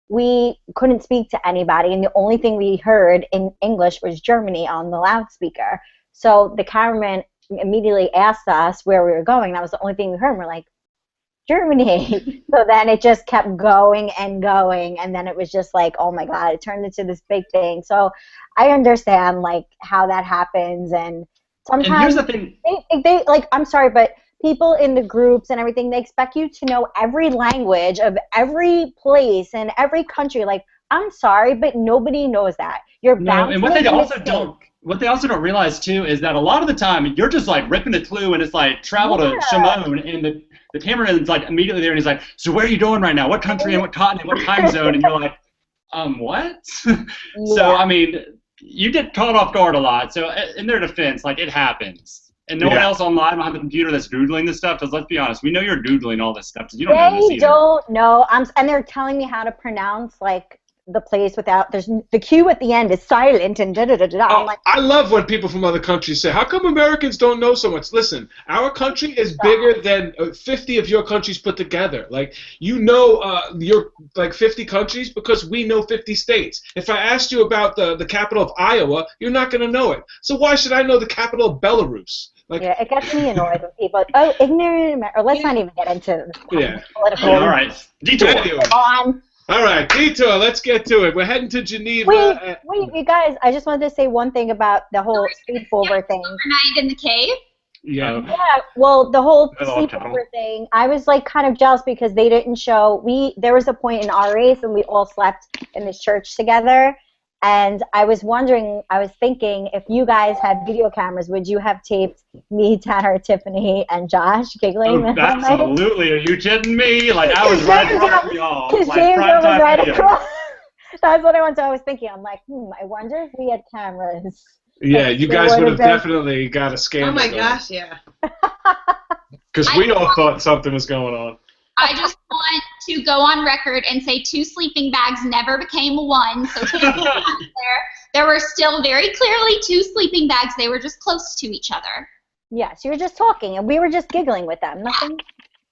we couldn't speak to anybody, and the only thing we heard in English was Germany on the loudspeaker. So the cameraman immediately asked us where we were going. That was the only thing we heard. And we're like, Germany. So then it just kept going and going, and then it was just like, oh my God, it turned into this big thing. So I understand like how that happens, and sometimes and here's the thing. They like, I'm sorry, but people in the groups and everything, they expect you to know every language of every place and every country. Like, I'm sorry, but nobody knows that. You're bound and what they also don't realize too is that a lot of the time you're just like ripping the clue, and it's like travel to Shimon, and the cameraman's like immediately there, and he's like, so where are you going right now? What country and what continent, what time zone? And you're like, what? So I mean, you get caught off guard a lot. So in their defense, like, it happens. And no one else online behind the computer that's doodling this stuff, because let's be honest, we know you're doodling all this stuff because you don't know this either. They don't know. And they're telling me how to pronounce like the place without, there's the Q at the end is silent and da-da-da-da. Oh, like, I love when people from other countries say, how come Americans don't know so much? Listen, our country is bigger than 50 of your countries put together. Like, you're like 50 countries because we know 50 states. If I asked you about the capital of Iowa, you're not going to know it. So why should I know the capital of Belarus? Like, yeah, it gets me annoyed when people, ignorant, or let's not even get into political. All right, Detour. Anyway. Come on. All right, Detour, let's get to it. We're heading to Geneva. Wait, you guys, I just wanted to say one thing about the whole sleepover thing. Overnight in the cave? Yeah. Yeah, well, the whole sleepover thing, I was like kind of jealous because they didn't show, there was a point in our race and we all slept in this church together. And I was thinking, if you guys had video cameras, would you have taped me, Tanner, Tiffany, and Josh giggling? Oh, absolutely. Are you kidding me? Like, I was right across from y'all. Like, James was right video. across. That's what I wanted. So I was thinking, I'm like, I wonder if we had cameras. Yeah, you guys would have definitely got a scandal. Oh my gosh, yeah. Because we all thought something was going on. I just want to go on record and say 2 sleeping bags never became 1. So there were still very clearly 2 sleeping bags. They were just close to each other. Yes, you were just talking, and we were just giggling with them. Nothing.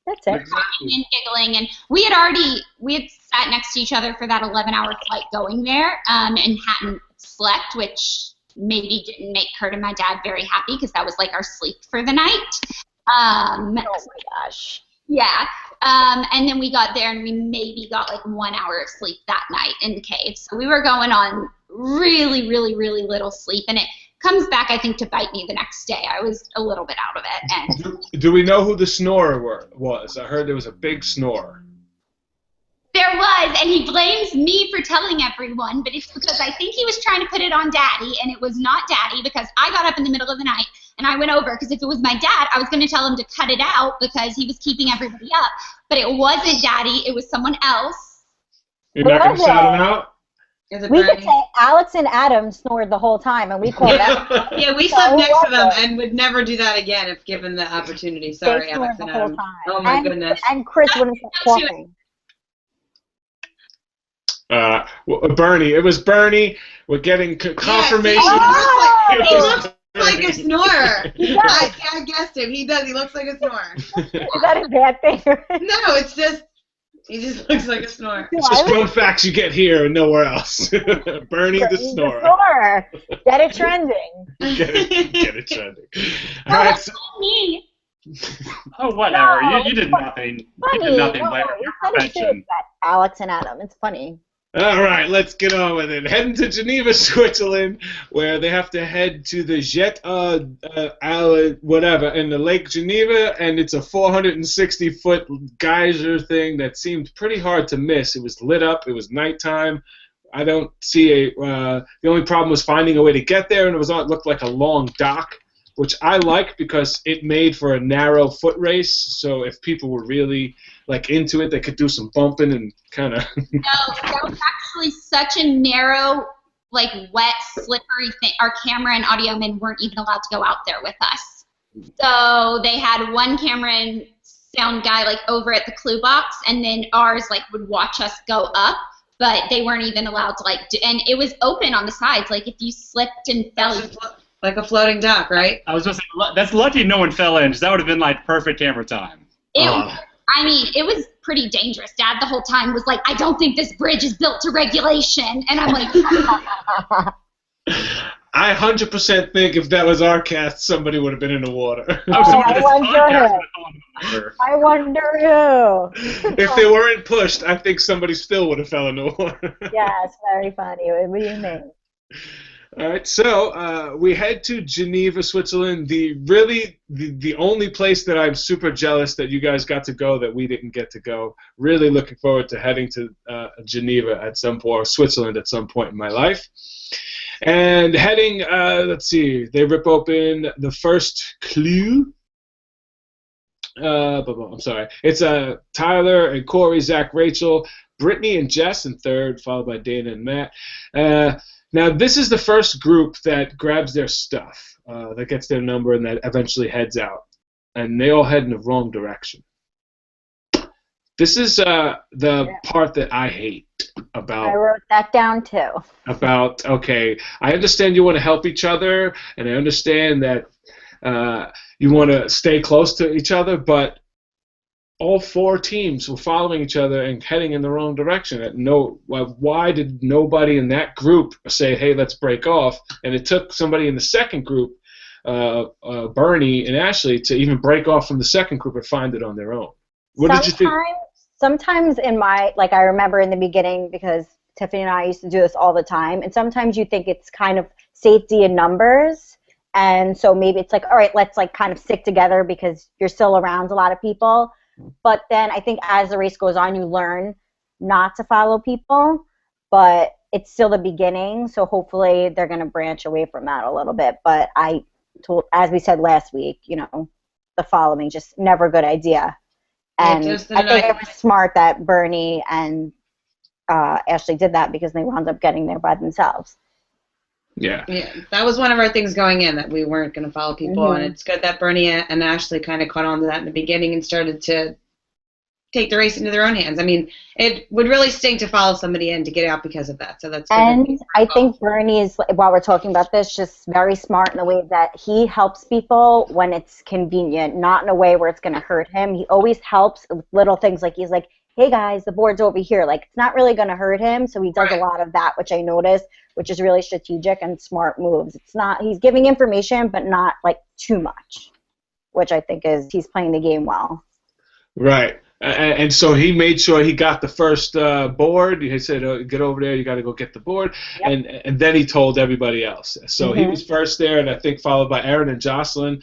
That's it. Talking and giggling, and we had sat next to each other for that 11-hour flight going there, and hadn't slept, which maybe didn't make Kurt and my dad very happy because that was like our sleep for the night. Oh my gosh. Yeah. And then we got there and we maybe got like 1 hour of sleep that night in the cave. So we were going on really, really, really little sleep. And it comes back, I think, to bite me the next day. I was a little bit out of it. And Do we know who the snorer was? I heard there was a big snorer. there was, and he blames me for telling everyone, but it's because I think he was trying to put it on Daddy, and it was not Daddy because I got up in the middle of the night and I went over because if it was my dad, I was going to tell him to cut it out because he was keeping everybody up. But it wasn't Daddy, it was someone else. You're not going to shout him out? We could say Alex and Adam snored the whole time, and we called that. Yeah, we slept next to them and would never do that again if given the opportunity. Sorry, Alex and Adam. Oh my goodness. And Chris wouldn't stop talking. Bernie. It was Bernie. We're getting confirmation. He looks like a snorer. I guessed him. He does. He looks like a snorer. Is that a bad thing? No, it's just he just looks like a snorer. It's just fun facts you get here and nowhere else. Bernie the snorer. Get it trending. Get it trending. All right. So, me. Oh, whatever. No, you did nothing. Funny. You did nothing, No, Blair. you Your said it too, perfection. Alex and Adam. It's funny. all right, let's get on with it. Heading to Geneva, Switzerland, where they have to head to the Jet, whatever, in the Lake Geneva, and it's a 460-foot geyser thing that seemed pretty hard to miss. It was lit up. It was nighttime. I don't see the only problem was finding a way to get there, and it looked like a long dock. which I like because it made for a narrow foot race. So if people were really like into it, they could do some bumping and kind of. No, that was actually such a narrow, like wet, slippery thing. Our camera and audio men weren't even allowed to go out there with us. So they had one camera and sound guy like over at the clue box, and then ours like would watch us go up. But they weren't even allowed to like do, and it was open on the sides. Like if you slipped and fell, like a floating dock, right? I was just saying, that's lucky no one fell in, because that would have been like perfect camera time. I mean, it was pretty dangerous. Dad the whole time was like, I don't think this bridge is built to regulation, and I'm like. I 100% think if that was our cast, somebody would have been in the water. I wonder who. If they weren't pushed, I think somebody still would have fell in the water. Yes, very funny. What do you mean? All right, so we head to Geneva, Switzerland. The only place that I'm super jealous that you guys got to go that we didn't get to go. Really looking forward to heading to Geneva at some point, or Switzerland at some point in my life. And heading, let's see, they rip open the first clue. I'm sorry. It's Tyler and Corey, Zach, Rachel, Brittany and Jess in third, followed by Dana and Matt. Now, this is the first group that grabs their stuff, that gets their number, and that eventually heads out. And they all head in the wrong direction. This is the part that I hate about. I wrote that down too. About, okay, I understand you want to help each other, and I understand that you want to stay close to each other, but all four teams were following each other and heading in the wrong direction. Why did nobody in that group say, hey, let's break off? And it took somebody in the second group, Bernie and Ashley, to even break off from the second group and find it on their own. What did you think? Sometimes in my, like I remember in the beginning, because Tiffany and I used to do this all the time, and sometimes you think it's kind of safety in numbers, and so maybe it's like, all right, let's like kind of stick together because you're still around a lot of people. But then I think as the race goes on, you learn not to follow people, but it's still the beginning, so hopefully they're going to branch away from that a little bit. But as we said last week, the following, just never a good idea. And I think it was smart that Bernie and Ashley did that because they wound up getting there by themselves. Yeah, that was one of our things going in, that we weren't going to follow people, and it's good that Bernie and Ashley kind of caught on to that in the beginning and started to take the race into their own hands. I mean, it would really stink to follow somebody in to get out because of that. So that's good. And I think Bernie is, while we're talking about this, just very smart in the way that he helps people when it's convenient, not in a way where it's going to hurt him. He always helps with little things, like he's like, hey guys, the board's over here. Like, it's not really going to hurt him, so he does a lot of that, which I noticed, which is really strategic and smart moves. It's not, he's giving information, but not like too much, which I think is, he's playing the game well. Right. And so he made sure he got the first board. He said, get over there, you got to go get the board. Yep. And then he told everybody else. So he was first there, and I think followed by Aaron and Jocelyn,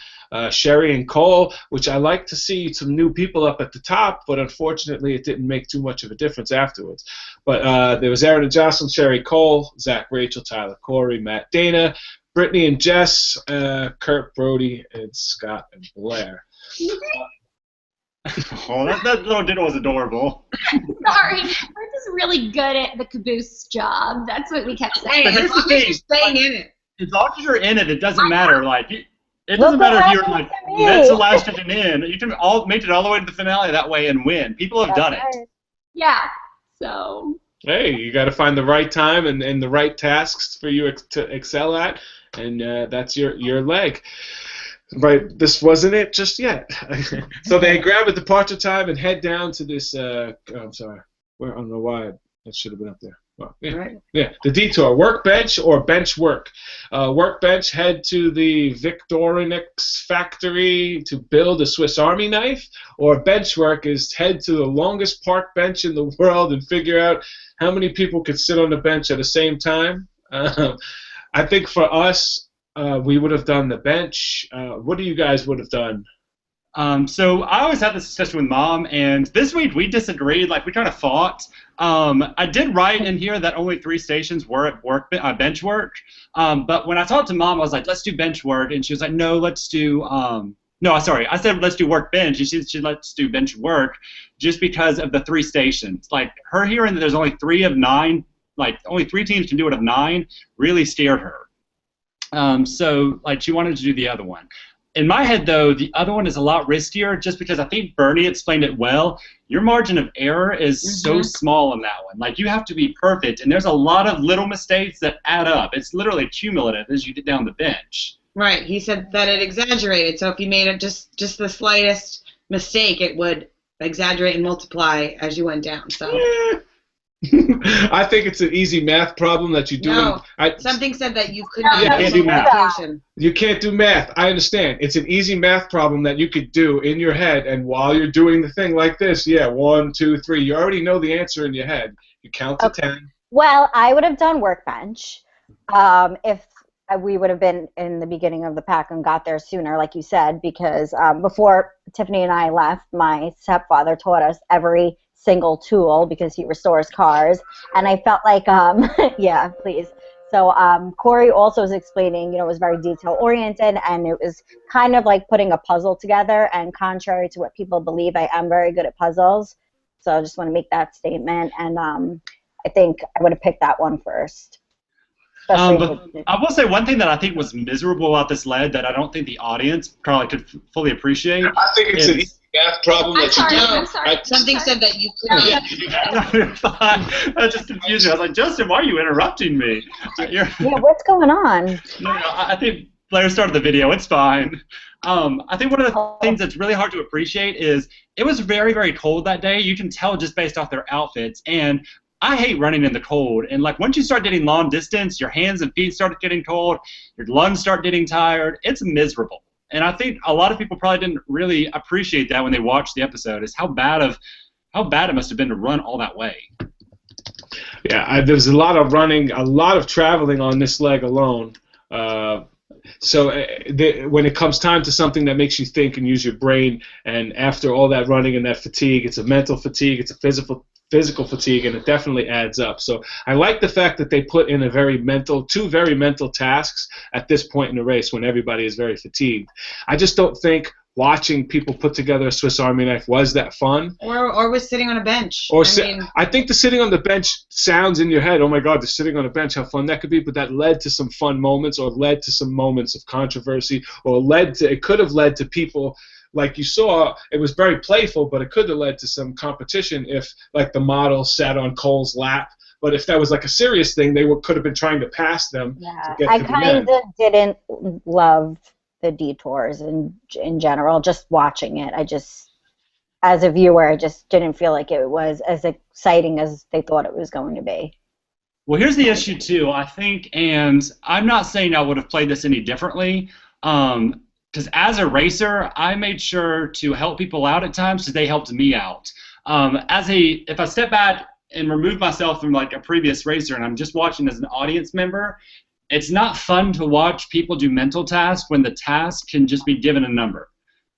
Sherry and Cole, which I like to see some new people up at the top, but unfortunately it didn't make too much of a difference afterwards. But there was Aaron and Jocelyn, Sherry, Cole, Zach, Rachel, Tyler, Corey, Matt, Dana, Brittany and Jess, Kurt, Brody, and Scott and Blair. Oh, that little ditto was adorable. Sorry, we're just really good at the caboose job. That's what we kept saying. Hey, as long as you're staying in it. As long as you're in it, it doesn't matter. Like, it doesn't matter if you're like that's the last chicken in. You can make it all the way to the finale that way and win. People have done it. Yeah. So. Hey, you got to find the right time and the right tasks for you to excel at, and that's your leg. But this wasn't it just yet. So they grab a departure time and head down to this. I'm sorry. I don't know why that should have been up there. Well, yeah, the Detour. Workbench or bench work. Workbench head to the Victorinox factory to build a Swiss Army knife, or bench work is head to the longest park bench in the world and figure out how many people could sit on the bench at the same time. I think for us, we would have done the bench. What do you guys would have done? So I always have this discussion with Mom, and this week we disagreed. Like, we kind of fought. I did write in here that only 3 stations were at bench work. But when I talked to Mom, I was like, let's do bench work, and she was like, no, let's do. No, sorry, I said let's do work bench, and she said let's do bench work, just because of the 3 stations. Like, her hearing that there's only 3 of 9, like only 3 teams can do it of 9, really scared her. So like she wanted to do the other one. In my head, though, the other one is a lot riskier just because I think Bernie explained it well. Your margin of error is so small in that one. Like, you have to be perfect, and there's a lot of little mistakes that add up. It's literally cumulative as you get down the bench. Right. He said that it exaggerated, so if you made it just the slightest mistake, it would exaggerate and multiply as you went down. So. I think it's an easy math problem that you do. No, something said that you could not do math. You can't do math. I understand. It's an easy math problem that you could do in your head, and while you're doing the thing like this, 1, 2, 3, you already know the answer in your head. You count to 10. Well, I would have done workbench if we would have been in the beginning of the pack and got there sooner, like you said, because before Tiffany and I left, my stepfather taught us every single tool because he restores cars, and I felt like yeah, please. So Corey also was explaining, it was very detail oriented, and it was kind of like putting a puzzle together, and contrary to what people believe, I am very good at puzzles, so I just want to make that statement, and I think I would have picked that one first. But I will say one thing that I think was miserable about this lead that I don't think the audience probably could fully appreciate. I think it's an easy math problem that you do. I'm sorry. Something said that you couldn't. That just confused me. I was like, Justin, why are you interrupting me? Yeah, what's going on? No, I think Blair started the video. It's fine. I think one of the things that's really hard to appreciate is it was very, very cold that day. You can tell just based off their outfits. And I hate running in the cold, and like once you start getting long distance, your hands and feet start getting cold, your lungs start getting tired. It's miserable, and I think a lot of people probably didn't really appreciate that when they watched the episode. Is how bad it must have been to run all that way. Yeah, there's a lot of running, a lot of traveling on this leg alone. So when it comes time to something that makes you think and use your brain, and after all that running and that fatigue, it's a mental fatigue, it's a physical fatigue, and it definitely adds up. So I like the fact that they put in two very mental tasks at this point in the race when everybody is very fatigued. I just don't think watching people put together a Swiss Army knife was that fun. Or was sitting on a bench. I think the sitting on the bench sounds in your head, oh my God, they're sitting on a bench, how fun that could be, but that led to some fun moments, or led to some moments of controversy, or it could have led to people. Like you saw, it was very playful, but it could have led to some competition if, like, the model sat on Cole's lap. But if that was like a serious thing, they could have been trying to pass them. Yeah, I kind of didn't love the detours in general. Just watching it, as a viewer, I just didn't feel like it was as exciting as they thought it was going to be. Well, here's the issue too. I think, and I'm not saying I would have played this any differently. Because as a racer, I made sure to help people out at times because they helped me out. If I step back and remove myself from like a previous racer and I'm just watching as an audience member, it's not fun to watch people do mental tasks when the task can just be given a number.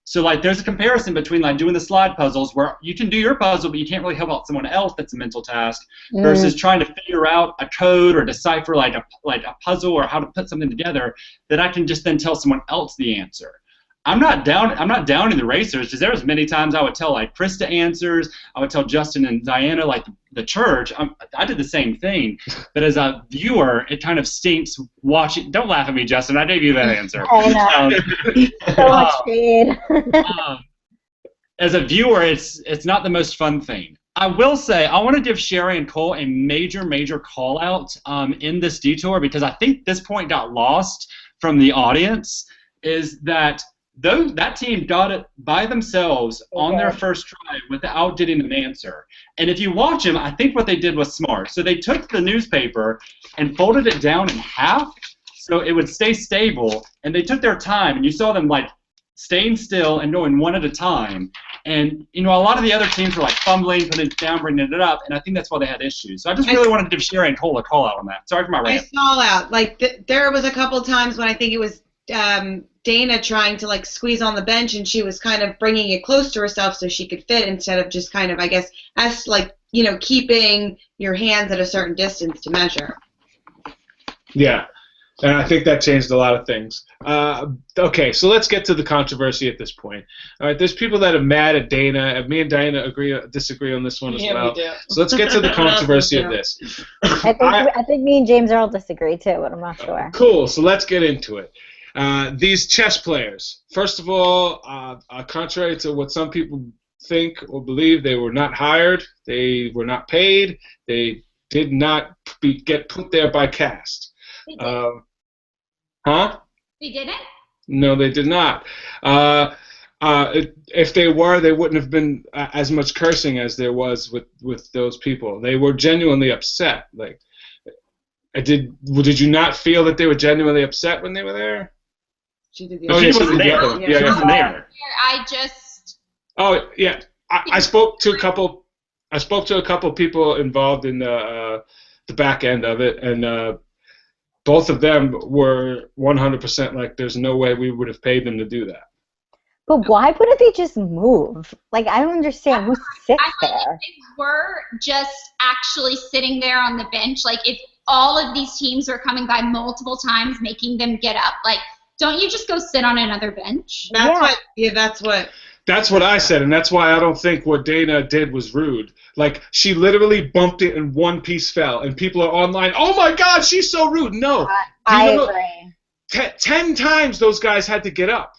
So like there's a comparison between like doing the slide puzzles where you can do your puzzle but you can't really help out someone else that's a mental task versus trying to figure out a code or decipher like a puzzle or how to put something together that I can just then tell someone else the answer. I'm not downing the racers because there was many times I would tell like Krista answers, I would tell Justin and Diana like the church. I did the same thing, but as a viewer, it kind of stinks watching. Don't laugh at me, Justin. I gave you that answer. I know. So much pain. As a viewer, it's not the most fun thing. I will say I want to give Sherry and Cole a major call out in this detour because I think this point got lost from the audience. Is that that team got it by themselves on their first try without getting an answer. And if you watch them, I think what they did was smart. So they took the newspaper and folded it down in half so it would stay stable. And they took their time, and you saw them like staying still and going one at a time. And, a lot of the other teams were like fumbling, putting it down, bringing it up, and I think that's why they had issues. So I just really wanted to give Sherry and Cole a call out on that. Sorry for my rant. I stall out. Like, there was a couple times when I think it was Dana trying to like squeeze on the bench, and she was kind of bringing it close to herself so she could fit instead of just kind of, I guess, as like, you know, keeping your hands at a certain distance to measure. Yeah. And I think that changed a lot of things. Okay, so let's get to the controversy at this point. All right, there's people that are mad at Dana, and me and Dana disagree on this one as well. We do. So let's get to the controversy of this. I think me and James Earl disagree too, but I'm not sure. Cool, so let's get into it. These chess players, first of all, contrary to what some people think or believe, they were not hired, they were not paid, they did not get put there by cast. Huh? They didn't? No, they did not. If they were, they wouldn't have been as much cursing as there was with those people. They were genuinely upset. Like, did you not feel that they were genuinely upset when they were there? She did the She wasn't there. Yeah, She wasn't there. I just. Oh yeah, I spoke to a couple. I spoke to a couple people involved in the back end of it, and both of them were 100% like, there's no way we would have paid them to do that. But why wouldn't they just move? Like, I don't understand. Who sits I think there? if they were just actually sitting there on the bench, like if all of these teams were coming by multiple times, making them get up, like, don't you just go sit on another bench? That's what. That's what I said, and that's why I don't think what Dana did was rude. Like, she literally bumped it and one piece fell, and people are online, oh my God, she's so rude. No. I agree. 10 times those guys had to get up.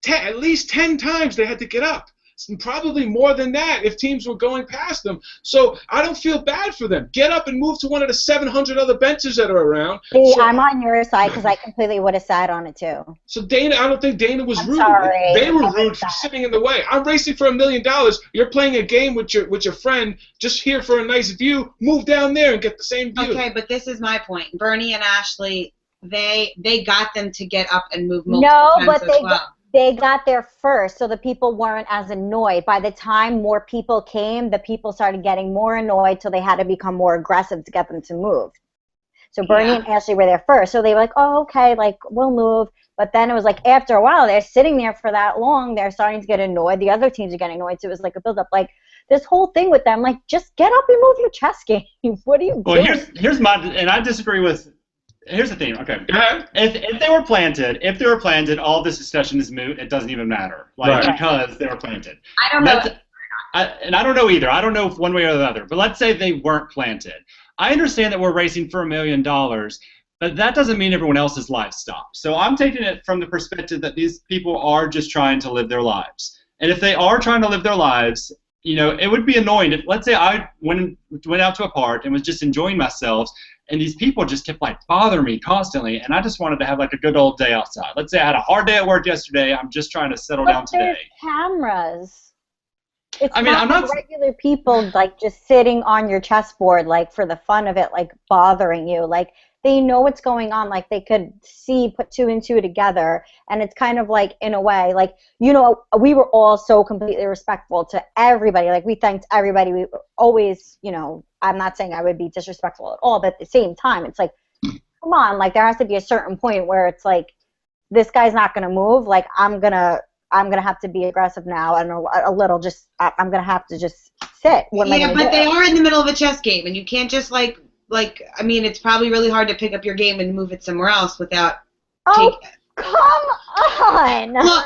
At least 10 times they had to get up. And probably more than that if teams were going past them. So I don't feel bad for them. Get up and move to one of the 700 other benches that are around. See, I'm on your side because I completely would have sat on it too. So Dana, I don't think Dana was rude. Sorry. They were rude for sitting in the way. I'm racing for $1 million. You're playing a game with your friend, just here for a nice view. Move down there and get the same view. Okay, but this is my point. Bernie and Ashley, they got them to get up and move multiple times as well. They got there first, so the people weren't as annoyed. By the time more people came, the people started getting more annoyed till they had to become more aggressive to get them to move. So Bernie and Ashley were there first. So they were like, oh, okay, like, we'll move. But then it was like after a while, they're sitting there for that long, they're starting to get annoyed. The other teams are getting annoyed, so it was like a build-up. Like, this whole thing with them, like, just get up and move your chess game. What are you doing? Well, here's my, and I disagree with. Here's the thing, okay. If they were planted, all this discussion is moot. It doesn't even matter, like because they were planted. I don't know. And I don't know either. I don't know if one way or the other. But let's say they weren't planted. I understand that we're racing for $1 million, but that doesn't mean everyone else's life stops. So I'm taking it from the perspective that these people are just trying to live their lives. And if they are trying to live their lives, you know, it would be annoying if, let's say, I went out to a park and was just enjoying myself, and these people just kept like bothering me constantly, and I just wanted to have like a good old day outside. Let's say I had a hard day at work yesterday. I'm just trying to settle down today. There's cameras. It's I mean, not I'm not like regular people like just sitting on your chessboard like for the fun of it, like bothering you. Like, they know what's going on. Like, they could put two and two together, and it's kind of like, in a way, like, you know, we were all so completely respectful to everybody. Like, we thanked everybody. We always, you know, I'm not saying I would be disrespectful at all, but at the same time, it's like, come on, like, there has to be a certain point where it's like, this guy's not going to move. Like, I'm gonna have to be aggressive now, and a little just, I'm gonna have to just sit. What am I gonna do? They are in the middle of a chess game, and you can't just like, I mean, it's probably really hard to pick up your game and move it somewhere else without. Oh, come on! Look,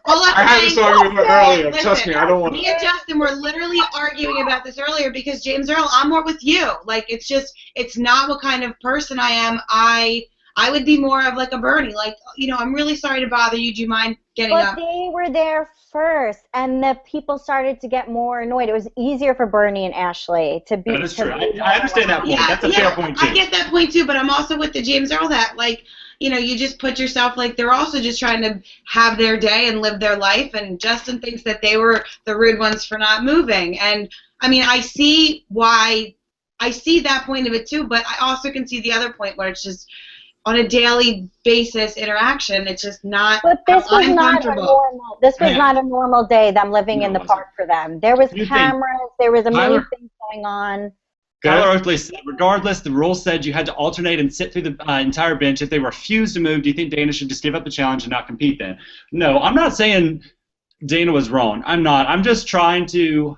I had this argument earlier. Listen, Trust me, I don't want to. Me and Justin were literally arguing about this earlier because James Earl, I'm more with you. Like, it's just, it's not what kind of person I am. I would be more of like a Bernie. Like, you know, I'm really sorry to bother you. Do you mind getting up? But they were there first, and the people started to get more annoyed. It was easier for Bernie and Ashley to be. That is true. I understand that point. That's a fair point too. I get that point too, but I'm also with the James Earl that, like, you know, you just put yourself, like, they're also just trying to have their day and live their life, and Justin thinks that they were the rude ones for not moving. And, I mean, I see that point of it too, but I also can see the other point where it's just on a daily basis interaction. It's just not. But this was not a normal. This was not a normal day. Them living in the park for them. There was cameras. There was a million things going on. Tyler Oakley said, regardless, the rule said you had to alternate and sit through the entire bench. If they refused to move, do you think Dana should just give up the challenge and not compete then? No, I'm not saying Dana was wrong. I'm not. I'm just trying to...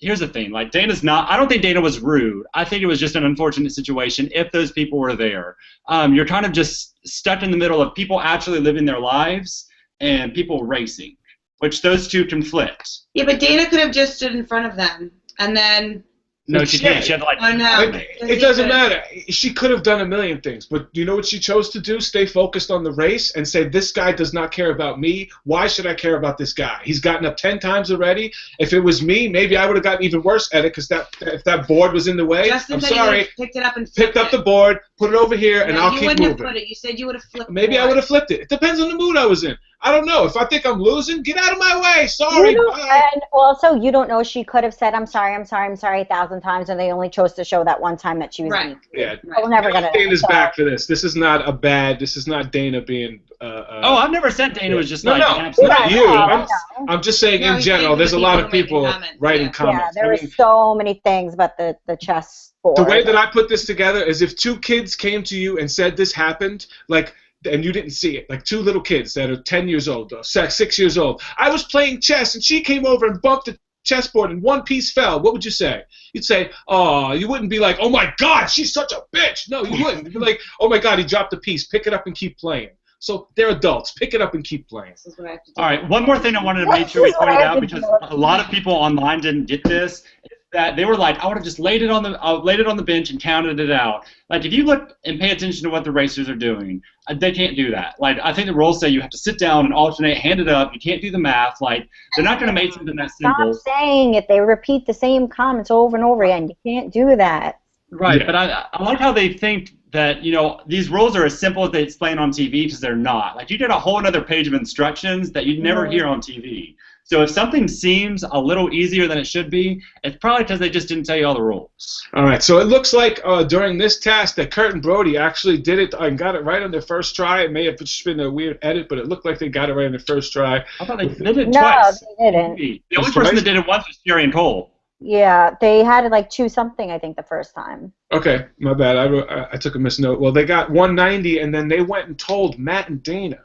Here's the thing. Like, Dana's not... I don't think Dana was rude. I think it was just an unfortunate situation if those people were there. You're kind of just stuck in the middle of people actually living their lives and people racing, which those two conflict. Yeah, but Dana could have just stood in front of them and then... No, she didn't. She had to, like... Oh, no. It doesn't matter. She could have done a million things, but you know what she chose to do? Stay focused on the race and say, this guy does not care about me. Why should I care about this guy? He's gotten up 10 times already. If it was me, maybe I would have gotten even worse at it because if that board was in the way, Justin I'm said sorry. He picked it up and Picked up the board, put it over here, and I'll keep moving. You wouldn't have put it. You said you would have flipped it. Maybe I would have flipped it. It depends on the mood I was in. I don't know. If I think I'm losing, get out of my way. Sorry. And also, you don't know. She could have said, I'm sorry, 1,000 times, and they only chose to show that one time that she was right. Yeah. We're never going to. Dana's back for this. This is not a bad. This is not Dana being. Oh, I've never said Dana was just like. Not you. I'm just saying in general. There's a lot of people writing comments. Yeah, there were so many things about the chess board. The way that I put this together is if two kids came to you and said this happened, like, and you didn't see it, like two little kids that are 10 years old, or 6 years old. I was playing chess and she came over and bumped the chessboard and one piece fell. What would you say? You'd say, oh, you wouldn't be like, oh my God, she's such a bitch. No, you wouldn't. You'd be like, oh my God, he dropped a piece. Pick it up and keep playing. So they're adults. Pick it up and keep playing. This is what I have to do. All right, one more thing I wanted to make sure we pointed out because a lot of people online didn't get this. That they were like, I would have just laid it on the bench and counted it out. Like, if you look and pay attention to what the racers are doing, they can't do that. Like, I think the rules say you have to sit down and alternate, hand it up. You can't do the math. Like, they're not going to make something that simple. Stop saying it. They repeat the same comments over and over again. You can't do that. Right, yeah. But I like how they think that, you know, these rules are as simple as they explain on TV because they're not. Like, you did a whole other page of instructions that you'd never hear on TV. So if something seems a little easier than it should be, it's probably because they just didn't tell you all the rules. All right, so it looks like during this task that Kurt and Bloaty actually did it and got it right on their first try. It may have just been a weird edit, but it looked like they got it right on their first try. I thought they did it twice. No, they didn't. The only person that did it once was Sherry and Cole. Yeah, they had it like 2-something, I think, the first time. Okay, my bad. I took a misnote. Well, they got 190, and then they went and told Matt and Dana.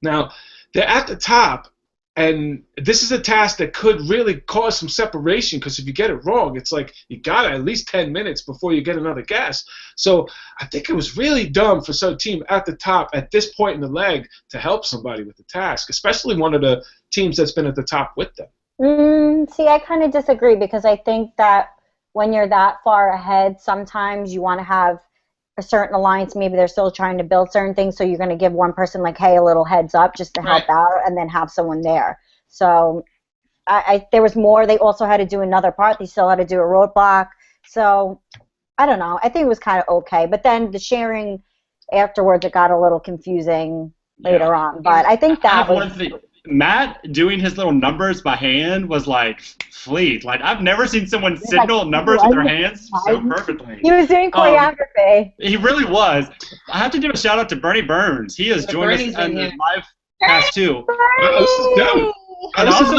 Now, they're at the top. And this is a task that could really cause some separation because if you get it wrong, it's like you got at least 10 minutes before you get another guess. So I think it was really dumb for some team at the top at this point in the leg to help somebody with the task, especially one of the teams that's been at the top with them. See, I kind of disagree because I think that when you're that far ahead, sometimes you want to have a certain alliance. Maybe they're still trying to build certain things, so you're going to give one person like, hey, a little heads up just to help out, and then have someone there. So there was more. They also had to do another part. They still had to do a roadblock. So I don't know. I think it was kind of okay. But then the sharing afterwards, it got a little confusing later on. But I think that was... Matt doing his little numbers by hand was like fleet. Like, I've never seen someone signal numbers with their hands so perfectly. He was doing choreography. He really was. I have to give a shout out to Bernie Burns. He has joined us in the live cast too. And I also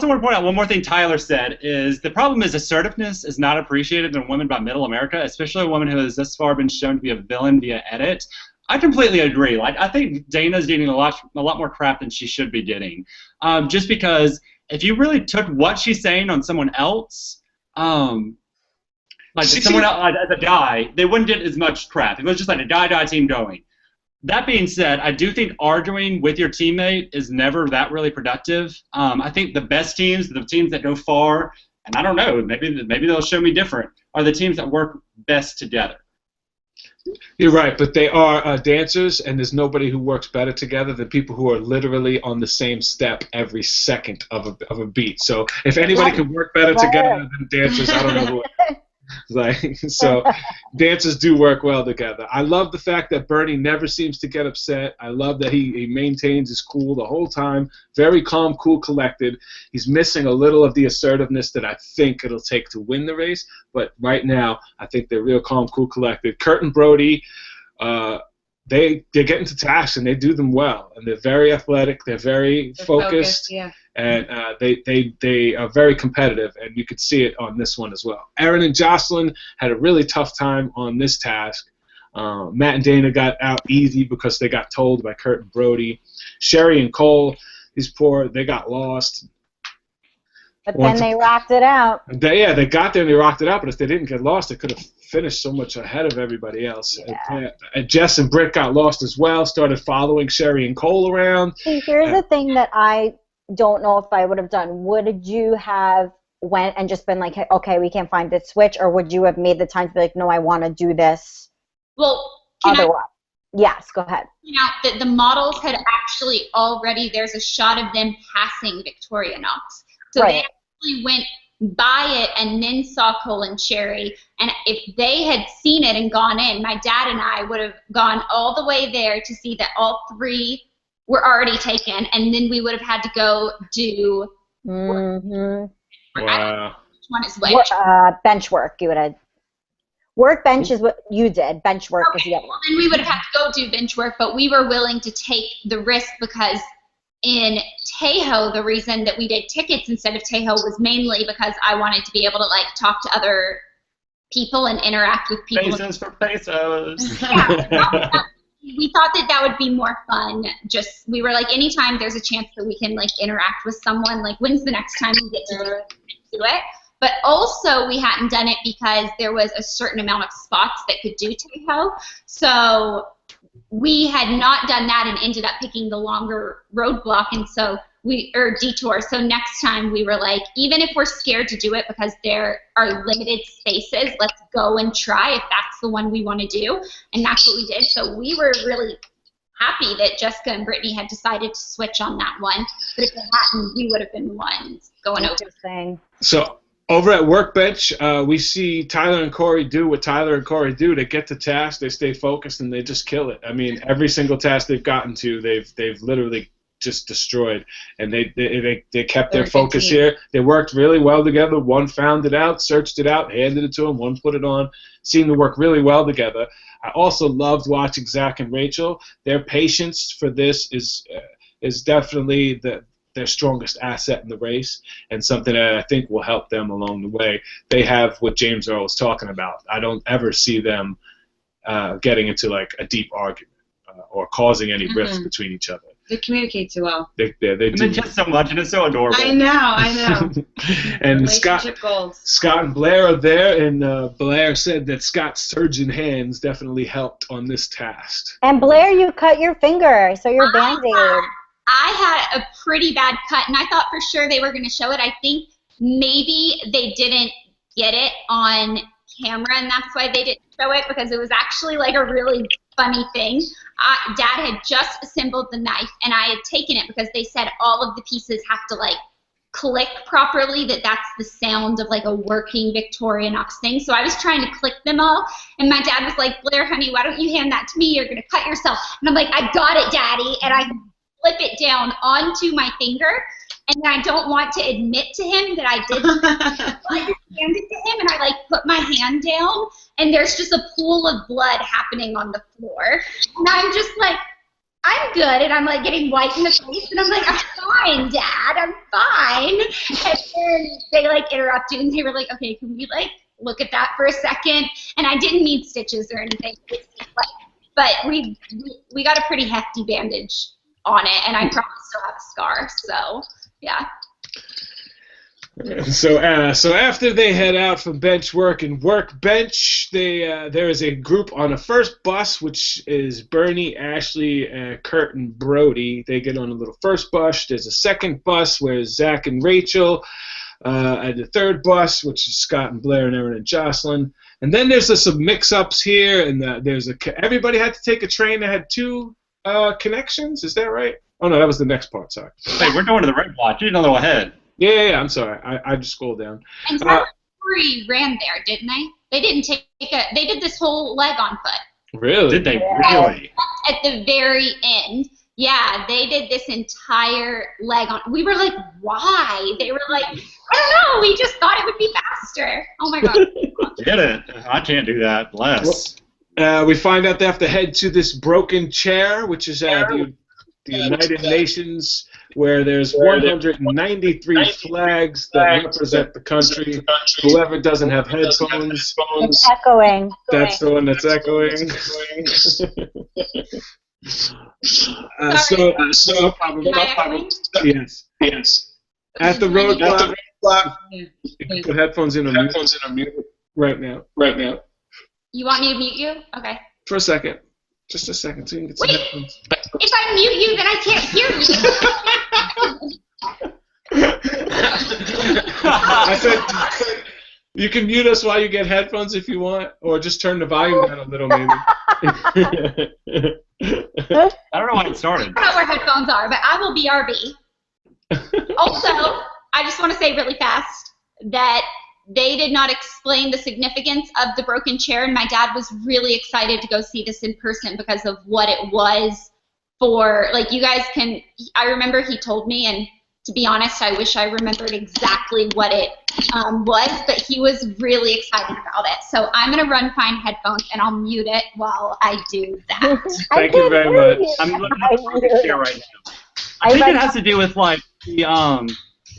want to point out one more thing Tyler said is the problem is assertiveness is not appreciated in Women by Middle America, especially a woman who has thus far been shown to be a villain via edit. I completely agree. Like, I think Dana's getting a lot more crap than she should be getting. Just because if you really took what she's saying on someone else, like someone else as a guy, they wouldn't get as much crap. It was just like a guy team going. That being said, I do think arguing with your teammate is never that really productive. I think the best teams, the teams that go far, and I don't know, maybe they'll show me different, are the teams that work best together. You're right, but they are dancers, and there's nobody who works better together than people who are literally on the same step every second of a beat. So if anybody can work better together than dancers, I don't know who. So dancers do work well together. I love the fact that Bernie never seems to get upset. I love that he maintains his cool the whole time. Very calm, cool, collected. He's missing a little of the assertiveness that I think it'll take to win the race. But right now, I think they're real calm, cool, collected. Kurt and Bloaty, they get into tasks and they do them well. And they're very athletic. They're very focused. Yeah. and they are very competitive, and you could see it on this one as well. Aaron and Jocelyn had a really tough time on this task. Matt and Dana got out easy because they got told by Kurt and Bloaty. Sherry and Cole, these they got lost. But then they rocked it out. They got there and they rocked it out, but if they didn't get lost, they could have finished so much ahead of everybody else. Yeah. Jess and Britt got lost as well, started following Sherry and Cole around. See, here's the thing that I don't know if I would have done. Would you have went and just been like, hey, okay, we can't find this switch, or would you have made the time to be like, no, I want to do this? Well, yes, go ahead. The models had actually already, there's a shot of them passing Victorinox. So right. They actually went by it and then saw Cole and Sherry. And if they had seen it and gone in, my dad and I would have gone all the way there to see that all three were already taken. And then we would have had to go do Wow. which one is which. Bench work. You would have. Workbench is what you did. Bench work is the other one. And we would have had to go do bench work, but we were willing to take the risk because in Tejo, the reason that we did tickets instead of Tejo was mainly because I wanted to be able to like talk to other people and interact with people. Pesos for pesos. Yeah, we thought that would be more fun. We were like, anytime there's a chance that we can like interact with someone, like when's the next time we get to do it? But also we hadn't done it because there was a certain amount of spots that could do Tejo. So we had not done that and ended up picking the longer roadblock, and so detour. So next time we were like, even if we're scared to do it because there are limited spaces, let's go and try if that's the one we want to do. And that's what we did. So we were really happy that Jessica and Brittany had decided to switch on that one. But if it hadn't, we would have been the ones going over. So over at Workbench, we see Tyler and Corey do what Tyler and Corey do. They get the task, they stay focused, and they just kill it. I mean, every single task they've gotten to, they've literally just destroyed. And they kept their focus here. They worked really well together. One found it out, searched it out, handed it to him. One put it on. Seemed to work really well together. I also loved watching Zach and Rachel. Their patience for this is definitely their strongest asset in the race, and something that I think will help them along the way. They have what James Earl was talking about. I don't ever see them getting into like a deep argument or causing any rift between each other. They communicate too well. They do. Just so much, and it's so adorable. I know. And Scott and Blair are there, and Blair said that Scott's surgeon hands definitely helped on this task. And Blair, you cut your finger, so you're Band-Aid. I had a pretty bad cut, and I thought for sure they were going to show it. I think maybe they didn't get it on camera, and that's why they didn't show it, because it was actually like a really funny thing. Dad had just assembled the knife, and I had taken it because they said all of the pieces have to like click properly, that's the sound of like a working Victorinox thing. So I was trying to click them all, and my dad was like, Blair, honey, why don't you hand that to me? You're going to cut yourself. And I'm like, I got it, Daddy, and I flip it down onto my finger, and I don't want to admit to him that I did. I just hand it to him, and I like put my hand down, and there's just a pool of blood happening on the floor, and I'm just like, I'm good, and I'm like getting white in the face, and I'm like, I'm fine, Dad, I'm fine. And then they like interrupted, and they were like, okay, can we like look at that for a second? And I didn't need stitches or anything, but we got a pretty hefty bandage on it, and I probably still have a scar, so yeah. So after they head out from bench work and Workbench, there is a group on the first bus, which is Bernie, Ashley, Kurt, and Bloaty. They get on a little first bus. There's a second bus where Zach and Rachel, and the third bus, which is Scott and Blair and Aaron and Jocelyn. And then there's some mix-ups here, and everybody had to take a train that had two connections. Is that right? Oh no, that was the next part. Sorry. Hey, we're going to the Roadblock. You didn't know ahead. Yeah. I'm sorry. I just scrolled down. And Corey ran there, didn't they? They didn't they did this whole leg on foot. Really? Did they really? At the very end. Yeah, they did this entire leg on. We were like, why? They were like, I don't know. We just thought it would be faster. Oh my God. Get it. I can't do that. Less. We find out they have to head to this broken chair, which is the United Nations where there's 193 flags that represent the country. Whoever doesn't have headphones, It's echoing. that's the one that's echoing. So no problem. Am I echoing? Yes. At the Roadblock, you can put headphones in on mute right now. You want me to mute you? Okay. For a second. Just a second so you can get some Wait. headphones. If I mute you, then I can't hear you. I said you can mute us while you get headphones if you want, or just turn the volume down a little maybe. I don't know why it started. I don't know where headphones are, but I will BRB. Also, I just want to say really fast that they did not explain the significance of the broken chair, and my dad was really excited to go see this in person because of what it was for. Like, you guys can, I remember he told me, and to be honest, I wish I remembered exactly what it was, but he was really excited about it. So I'm going to run find headphones, and I'll mute it while I do that. Thank you very much. I'm looking at the chair right now. I think it has to do with like the